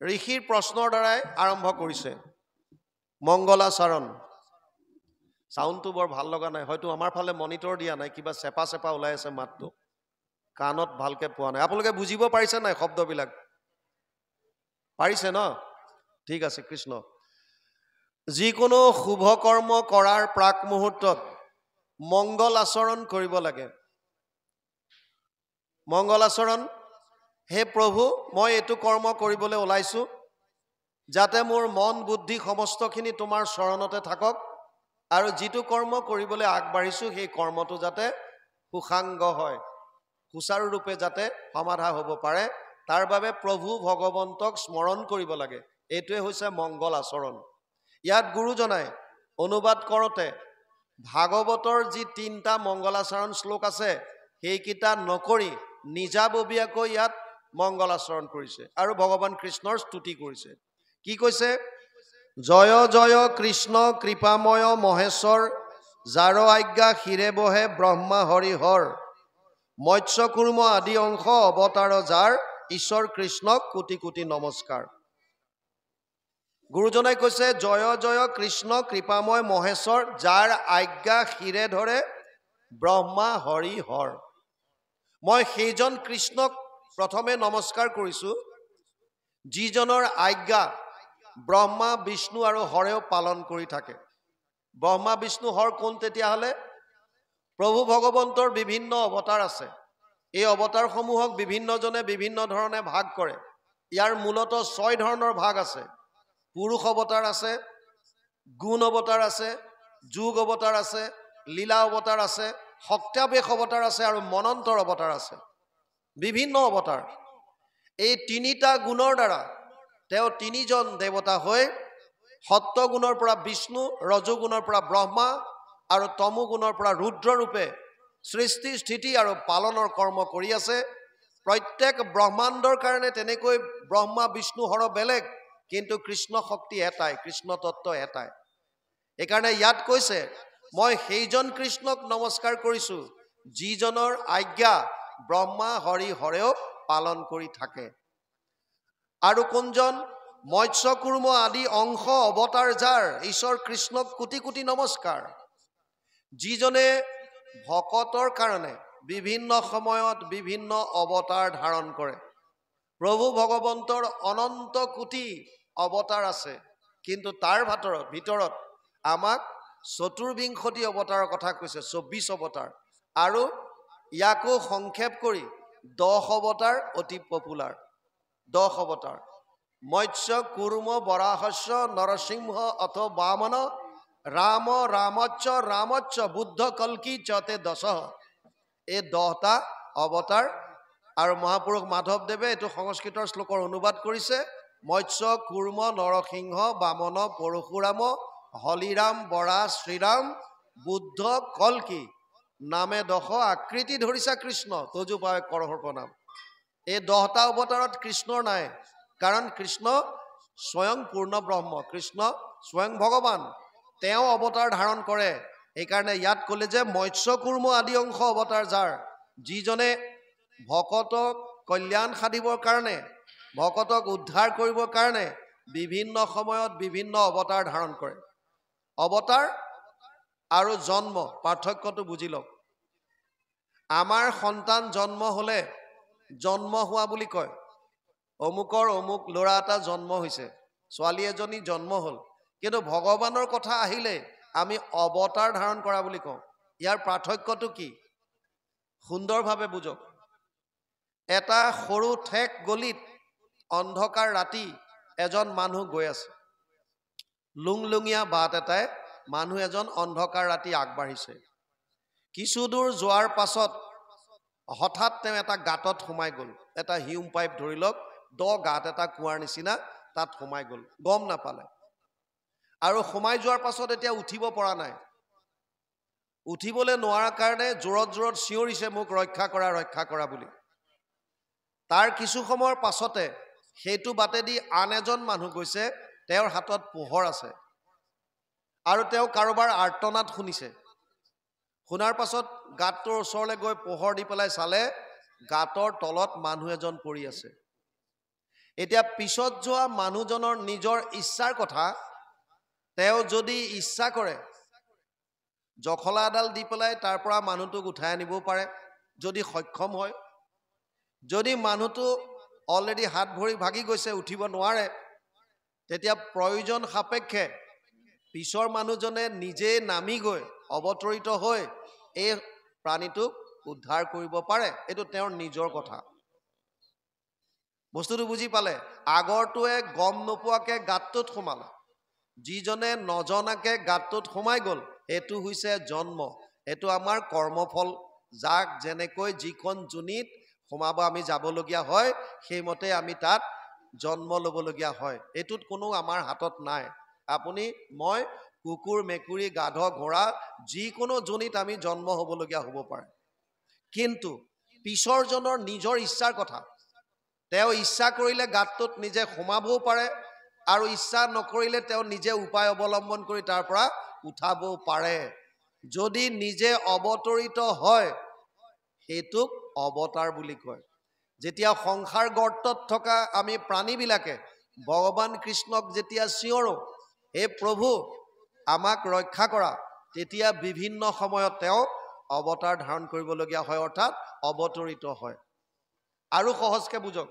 ঋষিৰ প্ৰশ্নৰ দ্বাৰাই আৰম্ভ কৰিছে। মংগলাচৰণ, চাউণ্ডটো বৰ ভাল লগা নাই, হয়তো আমাৰ ফালে মনিটৰ দিয়া নাই, কিবা চেপা চেপা ওলাই আছে মাতটো, কাণত ভালকে পোৱা নাই। আপোনালোকে বুজিব পাৰিছে নাই শব্দবিলাক? পাৰিছে ন? ঠিক আছে। কৃষ্ণ, যিকোনো শুভ কৰ্ম কৰাৰ প্ৰাক মুহূৰ্তত মংগল আচৰণ কৰিব লাগে। মংগল আচৰণ, হে প্ৰভু, মই এইটো কৰ্ম কৰিবলৈ ওলাইছো, যাতে মোৰ মন বুদ্ধি সমস্তখিনি তোমাৰ চৰণতে থাকক, আৰু যিটো কৰ্ম কৰিবলৈ আগবাঢ়িছো সেই কৰ্মটো যাতে সুসাংগ হয়, সুচাৰুৰূপে যাতে সমাধা হ'ব পাৰে, তাৰ বাবে প্ৰভু ভগৱন্তক স্মৰণ কৰিব লাগে। এইটোৱে হৈছে মংগল আচৰণ। ইয়াত গুৰুজনাই অনুবাদ কৰোঁতে ভাগৱতৰ যি 3টা মংগলাচৰণ শ্লোক আছে সেইকেইটা নকৰি নিজাববীয়াকৈ ইয়াত মংগলাচৰণ কৰিছে আৰু ভগৱান কৃষ্ণৰ স্তুতি কৰিছে। কি কৈছে? জয় জয় কৃষ্ণ কৃপাময় মহেশ্বৰ, যাৰ আজ্ঞা শিৰে বহে ব্ৰহ্মা হৰি হৰ, মৎস্য কুৰ্ম আদি অংশ অৱতাৰ যাৰ, ঈশ্বৰ কৃষ্ণক কোটি কোটি নমস্কাৰ। গুৰুজনাই কৈছে, জয় জয় কৃষ্ণ কৃপাময় মহেশ্বৰ, যাৰ আজ্ঞা শিৰে ধৰে ব্ৰহ্মা হৰি হৰ। মই সেইজন কৃষ্ণক প্ৰথমে নমস্কাৰ কৰিছো যিজনৰ আজ্ঞা ব্ৰহ্মা বিষ্ণু আৰু হৰেও পালন কৰি থাকে। ব্ৰহ্মা বিষ্ণু হৰ কোন তেতিয়াহ'লে? প্ৰভু ভগৱন্তৰ বিভিন্ন অৱতাৰ আছে। এই অৱতাৰসমূহক বিভিন্নজনে বিভিন্ন ধৰণে ভাগ কৰে। ইয়াৰ মূলতঃ 6 ধৰণৰ ভাগ আছে। পুৰুষ অৱতাৰ আছে, গুণ অৱতাৰ আছে, যোগ অৱতাৰ আছে, লীলা অৱতাৰ আছে, শক্তাবেশ অৱতাৰ আছে আৰু মনন্তৰ অৱতাৰ আছে। বিভিন্ন অৱতাৰ। এই 3টা গুণৰ দ্বাৰা তেওঁ 3জন দেৱতা হৈ সত্ত্বগুণৰ পৰা বিষ্ণু, ৰজগুণৰ পৰা ব্ৰহ্মা আৰু তমোগুণৰ পৰা ৰুদ্ৰ ৰূপে সৃষ্টি স্থিতি আৰু পালনৰ কৰ্ম কৰি আছে। প্ৰত্যেক ব্ৰহ্মাণ্ডৰ কাৰণে তেনেকৈ ব্ৰহ্মা বিষ্ণু হৰ বেলেগ, কিন্তু কৃষ্ণ শক্তি এটাই, কৃষ্ণ তত্ত্ব এটাই। এইকাৰণে ইয়াত কৈছে, মই সেইজন কৃষ্ণক নমস্কাৰ কৰিছো যিজনৰ আজ্ঞা ব্ৰহ্মা হৰি হৰেও পালন কৰি থাকে। আৰু কোনজন? মৎস্য কুৰ্ম আদি অংশ অৱতাৰ যাৰ, ঈশ্বৰ কৃষ্ণক কোটি কোটি নমস্কাৰ। যিজনে ভকতৰ কাৰণে বিভিন্ন সময়ত বিভিন্ন অৱতাৰ ধাৰণ কৰে। প্ৰভু ভগৱন্তৰ অনন্ত কোটি অৱতাৰ আছে, কিন্তু তাৰ ভিতৰত আমাক 24 অৱতাৰৰ কথা কৈছে, 24 অৱতাৰ। আৰু ইয়াকো সংক্ষেপ কৰি 10 অৱতাৰ অতি পপুলাৰ। 10 অৱতাৰ: মৎস্য কুৰ্ম বৰাহস্য নৰসিংহ অথ বামন ৰাম ৰামচ্চ বুদ্ধ কল্কি চতে 10। এই 10টা অৱতাৰ। আৰু মহাপুৰুষ মাধৱদেৱে এইটো সংস্কৃতৰ শ্লোকৰ অনুবাদ কৰিছে, মৎস্য কুৰ্ম নৰসিংহ বামন পৰশুৰাম হলিৰাম বৰা শ্ৰীৰাম বুদ্ধ কল্কি নামে 10 আকৃতি ধৰিছা কৃষ্ণ, তজু পাৱে কৰহৰ প্ৰণাম। এই 10টা অৱতাৰত কৃষ্ণৰ নাই, কাৰণ কৃষ্ণ স্বয়ং পূৰ্ণ ব্ৰহ্ম, কৃষ্ণ স্বয়ং ভগৱান, তেওঁ অৱতাৰ ধাৰণ কৰে। সেইকাৰণে ইয়াত ক'লে যে মৎস্য কুৰ্ম আদি অংশ অৱতাৰ যাৰ, যিজনে ভকতক কল্যাণ সাধিবৰ কাৰণে, ভকতক উদ্ধাৰ কৰিবৰ কাৰণে বিভিন্ন সময়ত বিভিন্ন অৱতাৰ ধাৰণ কৰে। অৱতাৰ আৰু জন্ম পাৰ্থক্যটো বুজি লওক। আমাৰ সন্তান জন্ম হ'লে জন্ম হোৱা বুলি কয়। অমুকৰ অমুক ল'ৰা এটা জন্ম হৈছে, ছোৱালী এজনী জন্ম হ'ল। কিন্তু ভগৱানৰ কথা আহিলে আমি অৱতাৰ ধাৰণ কৰা বুলি কওঁ। ইয়াৰ পাৰ্থক্যটো কি? সুন্দৰভাৱে বুজক। এটা সৰু ঠেক গলিত অন্ধকাৰ ৰাতি এজন মানুহ গৈ আছে। লুংলুঙীয়া বাট এটাই মানুহ এজন অন্ধকাৰ ৰাতি আগবাঢ়িছে। কিছু দূৰ যোৱাৰ পাছত হঠাৎ তেওঁ এটা গাঁতত সোমাই গ'ল। এটা হিউম পাইপ ধৰি লওক, দ গাঁত এটা কুঁৱাৰ নিচিনা, তাত সোমাই গ'ল, গম নাপালে। আৰু সোমাই যোৱাৰ পাছত এতিয়া উঠিব পৰা নাই। উঠিবলৈ নোৱাৰাৰ কাৰণে জোৰত জোৰত চিঞৰিছে, মোক ৰক্ষা কৰা বুলি। তাৰ কিছু সময়ৰ পাছতে সেইটো বাটেদি আন এজন মানুহ গৈছে, তেওঁৰ হাতত পোহৰ আছে আৰু তেওঁ কাৰোবাৰ আৰ্তনাদ শুনিছে। শুনাৰ পাছত গাঁতটোৰ ওচৰলৈ গৈ পোহৰ দি পেলাই চালে, গাঁতৰ তলত মানুহ এজন পৰি আছে। এতিয়া পিছত যোৱা মানুহজনৰ নিজৰ ইচ্ছাৰ কথা, তেওঁ যদি ইচ্ছা কৰে জখলা এডাল দি পেলাই তাৰ পৰা মানুহটোক উঠাই আনিবও পাৰে, যদি সক্ষম হয়। যদি মানুহটো অলৰেডি হাত ভৰি ভাগি গৈছে, উঠিব নোৱাৰে, তেতিয়া প্ৰয়োজন সাপেক্ষে পিছৰ মানুহজনে নিজে নামি গৈ অৱতৰিত হৈ এই প্ৰাণীটোক উদ্ধাৰ কৰিব পাৰে। এইটো তেওঁৰ নিজৰ কথা। বস্তুটো বুজি পালে? আগৰটোৱে গম নোপোৱাকে গাঁতটোত সোমালে, যিজনে নজনাকে গাঁতটোত সোমাই গ'ল, এইটো হৈছে জন্ম। এইটো আমাৰ কৰ্মফল। যাক যেনেকৈ যিখন যোনিত সোমাব আমি যাবলগীয়া হয়, সেইমতে আমি তাত জন্ম ল'বলগীয়া হয়। এইটোত কোনো আমাৰ হাতত নাই। আপুনি মই কুকুৰ, মেকুৰী, গাধ, ঘোঁৰা, যিকোনো যোনিত আমি জন্ম হ'বলগীয়া হ'ব পাৰে। কিন্তু পিছৰজনৰ নিজৰ ইচ্ছাৰ কথা। তেওঁ ইচ্ছা কৰিলে গাঁতটোত নিজে সোমাবও পাৰে, আৰু ইচ্ছা নকৰিলে তেওঁ নিজে উপায় অৱলম্বন কৰি তাৰ পৰা উঠাবও পাৰে। যদি নিজে অৱতৰিত হয়, সেইটোক অৱতাৰ বুলি কয়। যেতিয়া সংসাৰ গৰ্তত থকা আমি প্ৰাণীবিলাকে ভগৱান কৃষ্ণক যেতিয়া চিঞৰো, হে প্ৰভু আমাক ৰক্ষা কৰা, তেতিয়া বিভিন্ন সময়ত তেওঁ অৱতাৰ ধাৰণ কৰিবলগীয়া হয়, অৰ্থাৎ অৱতৰিত হয়। আৰু সহজকে বুজক।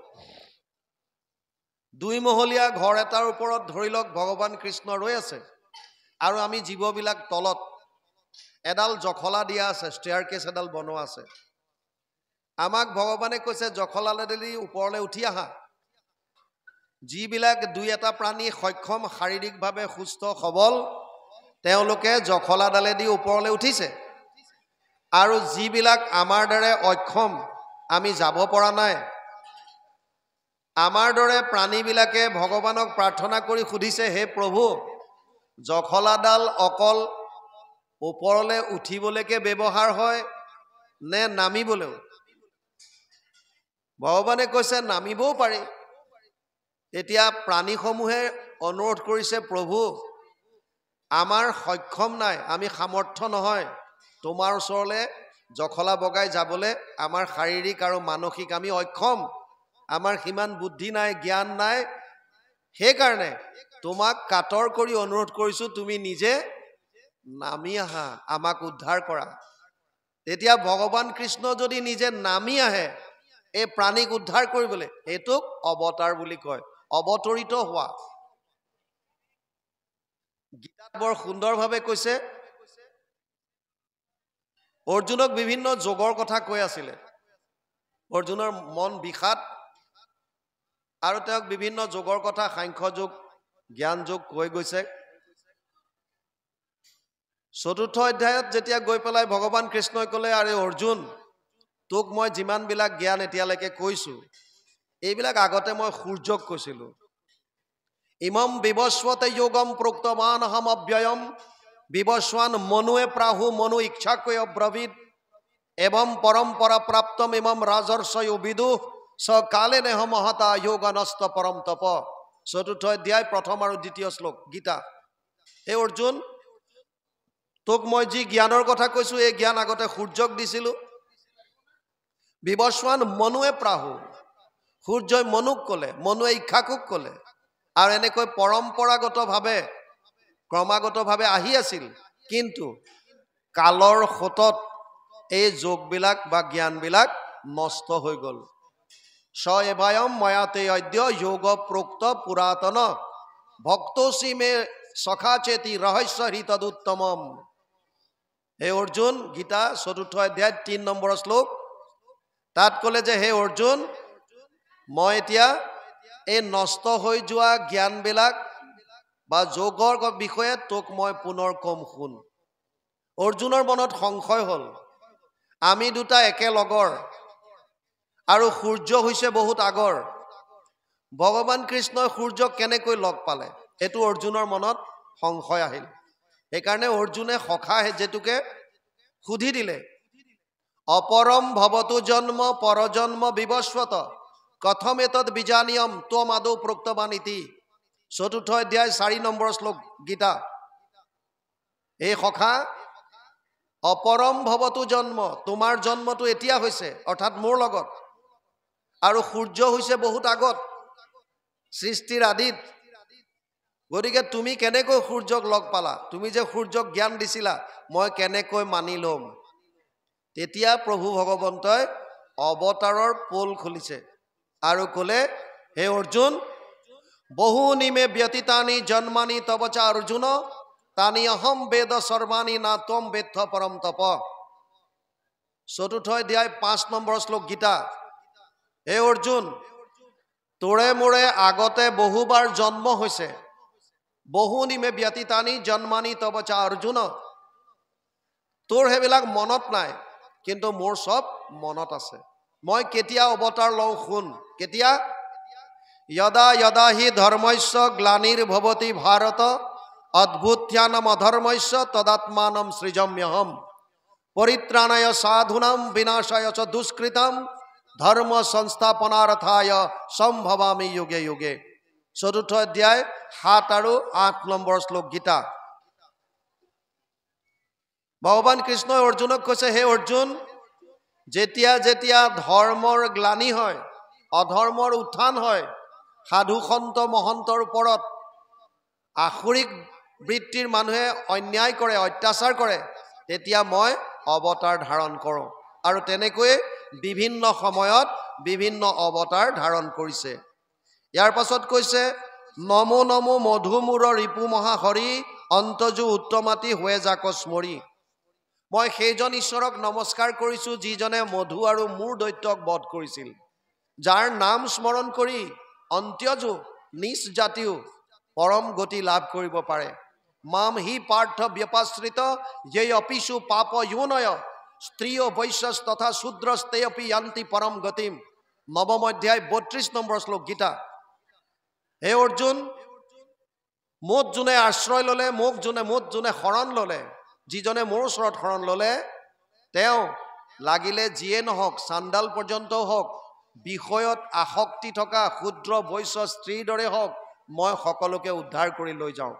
2 মহলীয়া ঘৰ এটাৰ ওপৰত ধৰি লওক ভগৱান কৃষ্ণ ৰৈ আছে, আৰু আমি জীৱবিলাক তলত এডাল জখলা দিয়া আছে, ষ্টেয়াৰ কেছ এডাল বনোৱা আছে। আমাক ভগৱানে কৈছে জখলালেদি ওপৰলৈ উঠি আহা। যিবিলাক 2-এটা প্ৰাণী সক্ষম, শাৰীৰিকভাৱে সুস্থ সবল, তেওঁলোকে জখলাডালেদি ওপৰলৈ উঠিছে। আৰু যিবিলাক আমাৰ দৰে অক্ষম, আমি যাব পৰা নাই, আমাৰ দৰে প্ৰাণীবিলাকে ভগৱানক প্ৰাৰ্থনা কৰি সুধিছে, হে প্ৰভু জখলাডাল অকল ওপৰলৈ উঠিবলৈকে ব্যৱহাৰ হয় নে নামিবলৈও? ভগৱানে কৈছে নামিবও পাৰি। তেতিয়া প্ৰাণীসমূহে অনুৰোধ কৰিছে, প্ৰভু আমাৰ সক্ষম নাই, আমি সামৰ্থ্য নহয় তোমাৰ ওচৰলৈ জখলা বগাই যাবলৈ। আমাৰ শাৰীৰিক আৰু মানসিক আমি অক্ষম, আমাৰ সিমান বুদ্ধি নাই, জ্ঞান নাই। সেইকাৰণে তোমাক কাতৰ কৰি অনুৰোধ কৰিছোঁ, তুমি নিজে নামি আহা, আমাক উদ্ধাৰ কৰা। তেতিয়া ভগৱান কৃষ্ণ যদি নিজে নামি আহে এই প্ৰাণীক উদ্ধাৰ কৰিবলৈ, এইটোক অৱতাৰ বুলি কয়, অৱতৰিত হোৱা। গীতাত বৰ সুন্দৰভাৱে কৈছে। অৰ্জুনক বিভিন্ন যোগৰ কথা কৈ আছিলে। অৰ্জুনৰ মন বিষাদ, আৰু তেওঁক বিভিন্ন যোগৰ কথা, সাংখ্য যোগ, জ্ঞান যোগ কৈ গৈছে। 4ৰ্থ অধ্যায়ত যেতিয়া গৈ পেলাই ভগৱান কৃষ্ণই ক'লে, আৰে অৰ্জুন তোক মই যিমানবিলাক জ্ঞান এতিয়ালৈকে কৈছোঁ, এইবিলাক আগতে মই সূৰ্যক কৈছিলোঁ। ইমম বিবস্বতে যোগম প্ৰোক্তমান অহম অব্যয়ম বিবস্বান মনুৱে প্ৰাহু মনু ইচ্ছাকৈ অব্ৰবীত এৱম পৰম্পৰা প্ৰাপ্তম ইমম ৰাজৰ্ষয় বিদু স কালে নেহ মহতা যোগ নষ্ট পৰম তপ। 4ৰ্থ অধ্যায় 1ম আৰু 2য় শ্লোক গীতা। হে অৰ্জুন, তোক মই যি জ্ঞানৰ কথা কৈছো, এই জ্ঞান আগতে সূৰ্যক দিছিলো। বিবস্বান মনুৱে প্ৰাহু, সূৰ্যই মনুক ক'লে, মনুৱে ইক্ষাকুক ক'লে, আৰু এনেকৈ পৰম্পৰাগতভাৱে ক্ৰমাগতভাৱে আহি আছিল। কিন্তু কালৰ সোঁতত এই যোগবিলাক বা জ্ঞানবিলাক নষ্ট হৈ গ'ল। স এভায়ম ময়াতে অদ্য যোগ প্ৰোক্ত পুৰাতন ভক্তোসি মে সখা চেতি ৰহস্য হি তদুত্তমম। হে অৰ্জুন, গীতা 4ৰ্থ অধ্যায় 3 নম্বৰ শ্লোক। তাত ক'লে যে হে অৰ্জুন, মই এতিয়া এই নষ্ট হৈ যোৱা জ্ঞানবিলাক বা যোগৰ বিষয়ে তোক মই পুনৰ কম, শুন। অৰ্জুনৰ মনত সংশয় হ'ল, আমি দুটা একেলগৰ আৰু সূৰ্য হৈছে বহুত আগৰ। ভগৱান কৃষ্ণই সূৰ্যক কেনেকৈ লগ পালে, এইটো অৰ্জুনৰ মনত সংশয় আহিল। সেইকাৰণে অৰ্জুনে সখা যেতুকে সুধি দিলে, অপৰম ভৱতু জন্ম পৰজন্ম বিবস্বত কথম এতদ বিজানিয়ম ত্বম আদৌ প্ৰোক্তবান ইতি। 4ৰ্থ অধ্যায় 4 নম্বৰ শ্লোক গীতা। এই সখা, অপৰম ভৱতু জন্ম, তোমাৰ জন্মটো এতিয়া হৈছে, অৰ্থাৎ মোৰ লগত, আৰু সূৰ্য হৈছে বহুত আগত, সৃষ্টিৰ আদিত। গতিকে তুমি কেনেকৈ সূৰ্যক লগ পালা, তুমি যে সূৰ্যক জ্ঞান দিছিলা, মই কেনেকৈ মানি ল'ম। তেতিয়া প্ৰভু ভগৱন্তই অৱতাৰৰ পোল খুলিছে আৰু ক'লে, হে অৰ্জুন, বহু নিমে ব্যতীতানি জন্মানি তবচা অৰ্জুন তানি অহম বেদ সৰ্বাণি না তম বেত্থ পৰম তপ। 4ৰ্থ অধ্যায় 5 নম্বৰ শ্লোক গীতা। হে অৰ্জুন, তোৰে মোৰে আগতে বহুবাৰ জন্ম হৈছে, বহু নিমে ব্যতীতানি জন্মানি তবচা অৰ্জুন। তোৰ সেইবিলাক মনত নাই, কিন্তু মোৰ চব মনত আছে। মই কেতিয়া অৱতাৰ লওঁ শুন। কেতিয়া? যদা যদা হি ধৰ্মস্য গ্লানিৰ ভৱতি ভাৰত অদ্ভুত্যানম অধৰ্মস্য তদাত্মানম সৃজম্যহম পৰিত্ৰাণায় সাধুনাম বিনাশায় চ দুষ্কৃতম ধৰ্ম সংস্থাপনাৰ্থায় সম্ভৱামি যুগে যুগে। 4ৰ্থ অধ্যায় 7 আৰু 8 নম্বৰ শ্লোক গীতা। ভগৱান কৃষ্ণই অৰ্জুনক কৈছে, হে অৰ্জুন, যেতিয়া যেতিয়া ধৰ্মৰ গ্লানি হয়, অধৰ্মৰ উত্থান হয়, সাধু সন্ত মহন্তৰ ওপৰত আসুৰিক বৃত্তিৰ মানুহে অন্যায় কৰে, অত্যাচাৰ কৰে, তেতিয়া মই অৱতাৰ ধাৰণ কৰোঁ। আৰু তেনেকৈয়ে বিভিন্ন সময়ত বিভিন্ন অৱতাৰ ধাৰণ কৰিছে। ইয়াৰ পাছত কৈছে, নমো নমো মধুমূৰ ৰিপু মহাহৰি অন্তজু উত্তমাতি হয়ে যাক স্মৰি। মই সেইজন ঈশ্বৰক নমস্কাৰ কৰিছোঁ, যিজনে মধু আৰু মূৰ দৈত্যক বধ কৰিছিল, যাৰ নাম স্মৰণ কৰি অন্ত্যজু নিজ জাতিও পৰম গতি লাভ কৰিব পাৰে। মাম হি পাৰ্থ ব্যপাশ্ৰিত য়ে অপিষু পাপ য়োনয় স্ত্ৰীয় বৈশ্যস তথা শূদ্ৰস্তে অপি ইয়ান্তি পৰম গতিম। 9ম অধ্যায় 32 নম্বৰ শ্লোক গীতা। হে অৰ্জুন, মোক যোনে আশ্ৰয় ল'লে, মোক যোনে শৰণ ল'লে, যিজনে মোৰ ওচৰত শৰণ ল'লে, তেওঁ লাগিলে যিয়ে নহওক, চাণ্ডাল পৰ্যন্তও হওক, বিষয়ত আসক্তি থকা ক্ষুদ্ৰ বৈশ্য স্ত্ৰীৰ দৰে হওক, মই সকলোকে উদ্ধাৰ কৰি লৈ যাওঁ।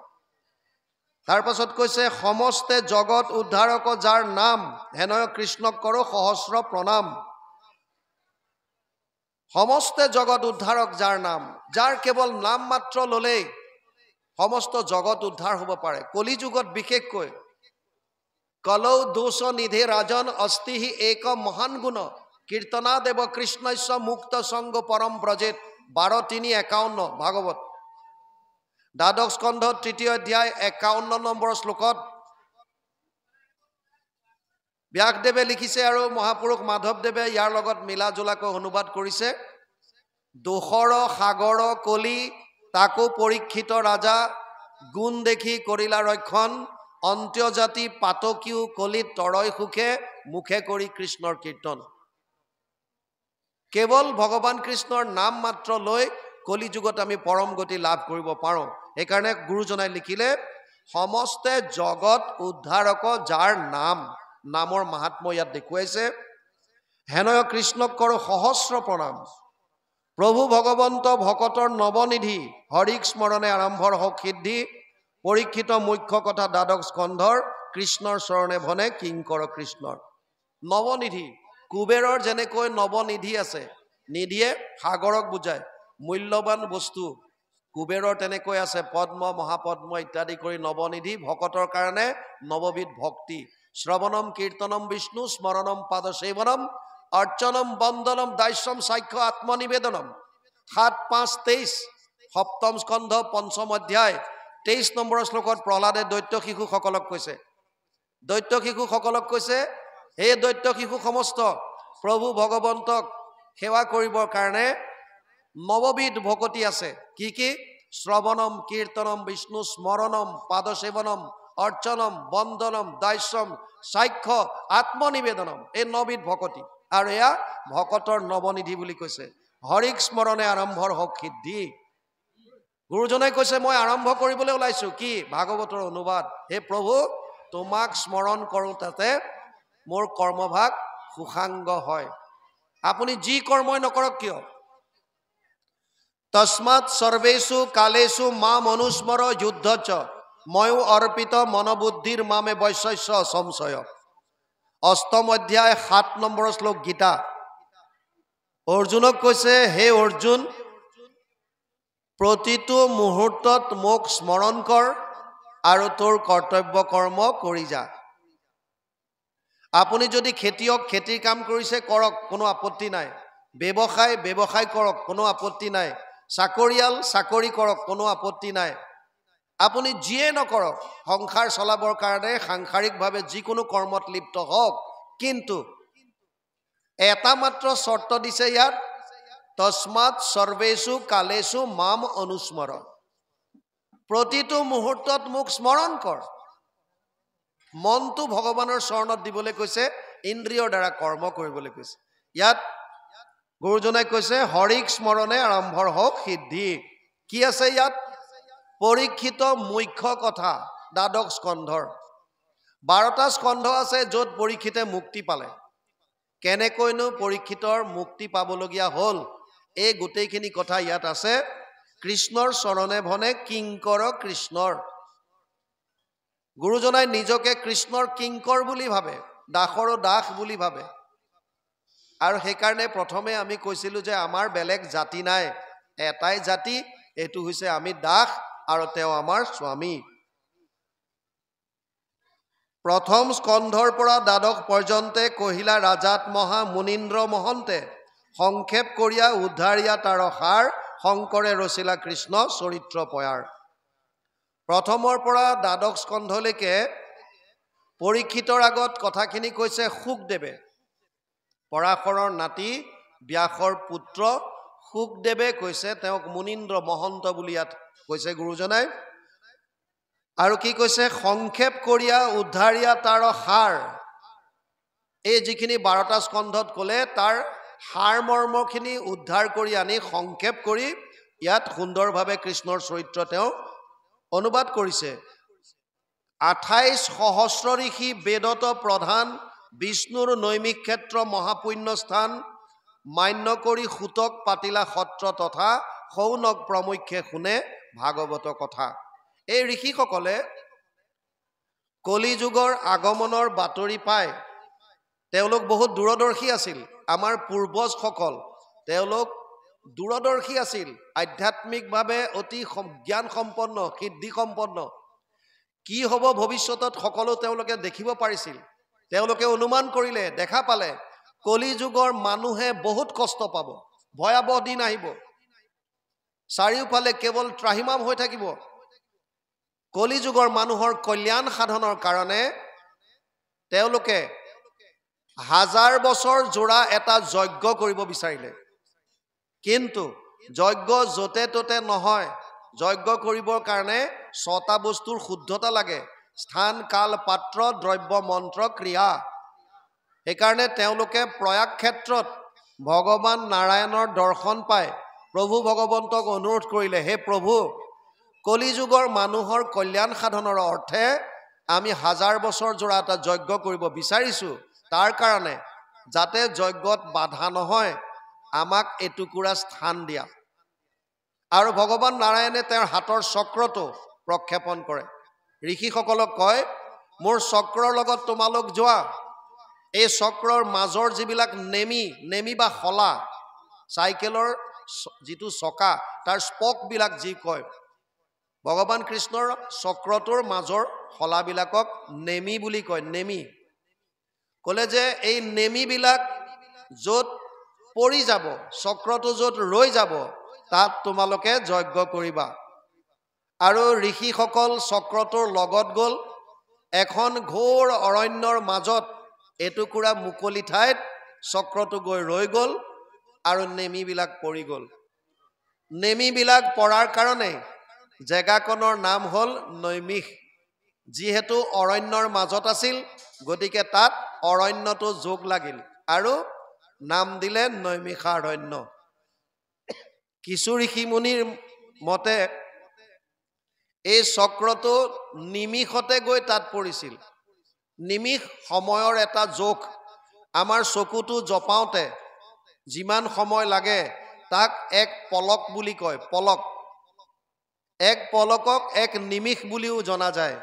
তাৰ পাছত কৈছে, সমস্তে জগত উদ্ধাৰক যাৰ নাম হেনয় কৃষ্ণক কৰো সহস্ৰ প্ৰণাম। সমস্তে জগত উদ্ধাৰক যাৰ নাম, যাৰ কেৱল নাম মাত্ৰ ল'লেই সমস্ত জগত উদ্ধাৰ হ'ব পাৰে। কলি যুগত বিশেষকৈ কলৌ দোষ নিধে ৰাজন অস্তিহি এক মহান গুণ কীৰ্তনা দেৱ কৃষ্ণস্য মুক্ত সংগ পৰম ব্ৰজেত। 12:3-51 ভাগৱত। দ্বাদশ স্কন্ধ 3য় অধ্যায় 51 নম্বৰ শ্লোকত ব্যাসদেৱে লিখিছে আৰু মহাপুৰুষ মাধৱদেৱে ইয়াৰ লগত মিলা জোলাকৈ অনুবাদ কৰিছে। দোষৰ সাগৰ কলি তাকো পৰীক্ষিত ৰাজা গুণ দেখি কৰিলা ৰক্ষণ অন্ত্যজাতি পাতকীও কলিত তৰয় সুখে মুখে কৰি কৃষ্ণৰ কীৰ্তন। কেৱল ভগৱান কৃষ্ণৰ নাম মাত্ৰ লৈ কলি যুগত আমি পৰম গতি লাভ কৰিব পাৰোঁ। সেইকাৰণে গুৰুজনাই লিখিলে, সমস্তে জগত উদ্ধাৰক যাৰ নাম, নামৰ মাহাত্ম্য ইয়াত দেখুৱাইছে। হেনয় কৃষ্ণক কৰো সহস্ৰ প্ৰণাম। প্ৰভু ভগৱন্ত ভকতৰ নৱনিধি হৰিক স্মৰণে আৰম্ভৰ হওক সিদ্ধি পৰীক্ষিত মুখ্য কথা দ্বাদশ স্কন্ধৰ কৃষ্ণৰ চৰণে ভনে কিংকৰ কৃষ্ণৰ নৱনিধি কুবেৰৰ যেনেকৈ নৱনিধি আছে নিধিয়ে সাগৰক বুজায় মূল্যৱান বস্তু কুবেৰৰ তেনেকৈ আছে পদ্ম মহাপদ্ম ইত্যাদি কৰি নৱনিধি ভকতৰ কাৰণে নৱবিধ ভক্তি শ্ৰৱণম কীৰ্তনম বিষ্ণু স্মৰণম পাদ সেৱনম অৰ্চনম বন্দনম দাস্যম সাক্ষ্য আত্মনিবেদনম ৭-৫-২৩ সপ্তম স্কন্ধ পঞ্চম অধ্যায় ২৩ নম্বৰ শ্লোকত প্ৰহ্লাদে দৈত্য শিশুসকলক কৈছে হে দৈত্য শিশু সমস্ত প্ৰভু ভগৱন্তক সেৱা কৰিবৰ কাৰণে নৱবিধ ভকতি আছে কি কি শ্ৰৱণম কীৰ্তনম বিষ্ণু স্মৰণম পাদ সেৱনম অৰ্চনম বন্দনম দাস্যম সাক্ষ্য আত্মনিবেদনম এই নৱবিধ ভকতি আৰু এয়া ভকতৰ নৱনিধি বুলি কৈছে হৰিক স্মৰণে আৰম্ভৰ হওক সিদ্ধি গুৰুজনাই কৈছে মই আৰম্ভ কৰিবলৈ ওলাইছো কি ভাগৱতৰ অনুবাদ হে প্ৰভু তোমাক স্মৰণ কৰোঁ তাতে মোৰ কৰ্মভাগ সুসাংগ হয় আপুনি যি কৰ্মই নকৰক কিয় তস্মাৎ সৰ্বেষু কালেষু মাম অনুস্মৰ যুদ্ধচ ময়ো অৰ্পিত মনোবুদ্ধিৰ মামে বৈশ্যস্য সংশয় অষ্টম অধ্যায় ৭ নম্বৰ শ্লোক গীতা অৰ্জুনক কৈছে হে অৰ্জুন প্ৰতিটো মুহূৰ্তত মোক স্মৰণ কৰ আৰু তোৰ কৰ্তব্য কৰ্ম কৰি যা আপুনি যদি খেতিয়ক খেতিৰ কাম কৰিছে কৰক কোনো আপত্তি নাই ব্যৱসায় কৰক কোনো আপত্তি নাই চাকৰিয়াল চাকৰি কৰক কোনো আপত্তি নাই আপুনি যিয়ে নকৰক সংসাৰ চলাবৰ কাৰণে সাংসাৰিকভাৱে যিকোনো কৰ্মত লিপ্ত হওক কিন্তু এটা মাত্ৰ চৰ্ত দিছে ইয়াত তস্মাৎ সৰ্বেষু কালেষু মাম অনুস্মৰ প্ৰতিটো মুহূৰ্তত মোক স্মৰণ কৰ মনটো ভগৱানৰ চৰণত দিবলৈ কৈছে ইন্দ্ৰিয়ৰ দ্বাৰা কৰ্ম কৰিবলৈ কৈছে ইয়াত গুৰুজনাই কৈছে হৰিক স্মৰণে আৰম্ভৰ হওক সিদ্ধি কি আছে ইয়াত পৰীক্ষিত মুখ্য কথা দ্বাদশ স্কন্ধৰ 12টা স্কন্ধ আছে য'ত পৰীক্ষিতে মুক্তি পালে কেনেকৈনো পৰীক্ষিতৰ মুক্তি পাবলগীয়া হ'ল এই গোটেইখিনি কথা ইয়াত আছে কৃষ্ণৰ চৰণে ভনে কিংকৰ কৃষ্ণৰ গুৰুজনাই নিজকে কৃষ্ণৰ কিংকৰ বুলি ভাবে দাসৰো দাস বুলি ভাবে আৰু সেইকাৰণে প্ৰথমে আমি কৈছিলোঁ যে আমাৰ বেলেগ জাতি নাই এটাই জাতি এইটো হৈছে আমি দাস আৰু তেওঁ আমাৰ স্বামী প্ৰথম স্কন্ধৰ পৰা দ্বাদশ পৰ্যন্তে কহিলা ৰাজাত মহা মুনীন্দ্ৰ মহন্তে সংক্ষেপ কৰিয়া উদ্ধাৰিয়া তাৰ সাৰ শংকৰে ৰচিলা কৃষ্ণ চৰিত্ৰ পয়াৰ প্ৰথমৰ পৰা দ্বাদশ স্কন্ধলৈকে পৰীক্ষিতৰ আগত কথাখিনি কৈছে শুকদেৱে পৰাশৰৰ নাতি ব্যাসৰ পুত্ৰ শুকদেৱে কৈছে তেওঁক মুনীন্দ্ৰ মহন্ত বুলি ইয়াত কৈছে গুৰুজনাই আৰু কি কৈছে সংক্ষেপ কৰিয়া উদ্ধাৰিয়া তাৰ সাৰ এই যিখিনি 12টা স্কন্ধত ক'লে তাৰ সাৰ মৰ্মখিনি উদ্ধাৰ কৰি আনি সংক্ষেপ কৰি ইয়াত সুন্দৰভাৱে কৃষ্ণৰ চৰিত্ৰ তেওঁ অনুবাদ কৰিছে 28 সহস্ৰ ঋষি বেদত প্ৰধান বিষ্ণুৰ নৈমিক ক্ষেত্ৰ মহাপুণ্য স্থান মান্য কৰি সুতক পাতিলা সত্ৰ তথা সৌনক প্ৰমুখ্যে শুনে ভাগৱত কথা এই ঋষিসকলে কলি যুগৰ আগমনৰ বাতৰি পায় তেওঁলোক বহুত দূৰদৰ্শী আছিল আমাৰ পূৰ্বজসকল তেওঁলোক দূৰদৰ্শী আছিল আধ্যাত্মিকভাৱে অতি জ্ঞান সম্পন্ন সিদ্ধি সম্পন্ন কি হ'ব ভৱিষ্যতত সকলো তেওঁলোকে দেখিব পাৰিছিল তেওঁলোকে অনুমান কৰিলে দেখা পালে কলি যুগৰ মানুহে বহুত কষ্ট পাব ভয়াবহ দিন আহিব চাৰিওফালে কেৱল ত্ৰাহিমাম হৈ থাকিব কলি যুগৰ মানুহৰ কল্যাণ সাধনৰ কাৰণে তেওঁলোকে 1000 বছৰ জোৰা এটা যজ্ঞ কৰিব বিচাৰিলে কিন্তু যজ্ঞ যতে ততে নহয় যজ্ঞ কৰিবৰ কাৰণে 6টা বস্তুৰ শুদ্ধতা লাগে স্থান কাল পাত্ৰ দ্ৰব্য মন্ত্ৰ ক্ৰিয়া সেইকাৰণে তেওঁলোকে প্ৰয়াগ ক্ষেত্ৰত ভগৱান নাৰায়ণৰ দৰ্শন পায় প্ৰভু ভগৱন্তক অনুৰোধ কৰিলে হে প্ৰভু কলি যুগৰ মানুহৰ কল্যাণ সাধনৰ অৰ্থে আমি 1000 বছৰ জোৰা এটা যজ্ঞ কৰিব বিচাৰিছো তাৰ কাৰণে যাতে যজ্ঞত বাধা নহয় আমাক এটুকুৰা স্থান দিয়া। আৰু ভগৱান নাৰায়ণে তেওঁৰ হাতৰ চক্ৰটো প্ৰক্ষেপণ কৰে। ঋষিসকলক কয়, মোৰ চক্ৰৰ লগত তোমালোক যোৱা। এই চক্ৰৰ মাজৰ যিবিলাক নেমি বা শলা, চাইকেলৰ যিটো চকা তাৰ স্পকবিলাক যি কয়, ভগৱান কৃষ্ণৰ চক্ৰটোৰ মাজৰ শলাবিলাকক নেমি বুলি কয়। নেমি ক'লে যে এই নেমিবিলাক য'ত পৰি যাব, চক্ৰটো য'ত ৰৈ যাব, তাত তোমালোকে যজ্ঞ কৰিবা। আৰু ঋষিসকল চক্ৰটোৰ লগত গ'ল। এখন ঘোৰ অৰণ্যৰ মাজত এটুকুৰা মুকলি ঠাইত চক্ৰটো গৈ ৰৈ গ'ল আৰু নেমিবিলাক পৰি গ'ল। নেমিবিলাক পৰাৰ কাৰণে জেগাকণৰ নাম হ'ল নৈমিষ। যিহেতু অৰণ্যৰ মাজত আছিল, গতিকে তাত অৰণ্যটো যোগ লাগিল আৰু নাম দিলে নৈমিষাৰণ্য। কিছু ঋষিমুনিৰ মতে এই চক্ৰটো নিমিষতে গৈ তাত পৰিছিল। নিমিষ সময়ৰ এটা জোখ। আমাৰ চকুটো জপাওঁতে যিমান সময় লাগে তাক এক পলক বুলি কয়। পলক, এক পলকক এক নিমিষ বুলিও জনা যায়।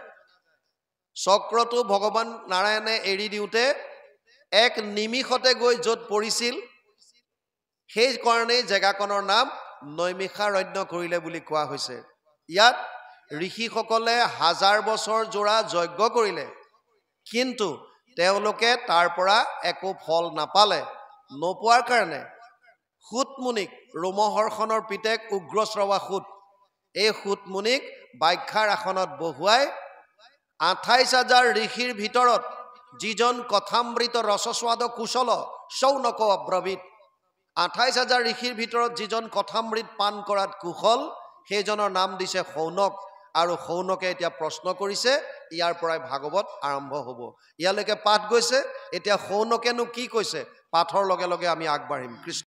চক্ৰটো ভগৱান নাৰায়ণে এৰি দিওঁতে এক নিমিষতে গৈ য'ত পৰিছিল, সেইকাৰণেই জেগাকণৰ নাম নৈমিষাৰণ্য কৰিলে বুলি কোৱা হৈছে। ইয়াত ঋষিসকলে 1000 বছৰ জোৰা যজ্ঞ কৰিলে, কিন্তু তেওঁলোকে তাৰ পৰা একো ফল নাপালে। নোপোৱাৰ কাৰণে সূতমুনিক, ৰোমহৰ্ষণৰ পিতেক উগ্ৰশ্ৰৱা সূত, এই সূতমুনিক বাখ্যাৰ আসনত বহুৱাই 28,000 ঋষিৰ ভিতৰত যিজন কথামৃত ৰসস্বাদ কুশল শৌনক অব্ৰবীত, 28,000 ঋষিৰ ভিতৰত যিজন কথামৃত পান কৰাত কুশল, সেইজনৰ নাম দিছে শৌনক। আৰু শৌনকে এতিয়া প্ৰশ্ন কৰিছে, ইয়াৰ পৰাই ভাগৱত আৰম্ভ হ'ব। ইয়ালৈকে পাঠ গৈছে, এতিয়া শৌনকেনো কি কৈছে, পাঠৰ লগে লগে আমি আগবাঢ়িম। কৃষ্ণ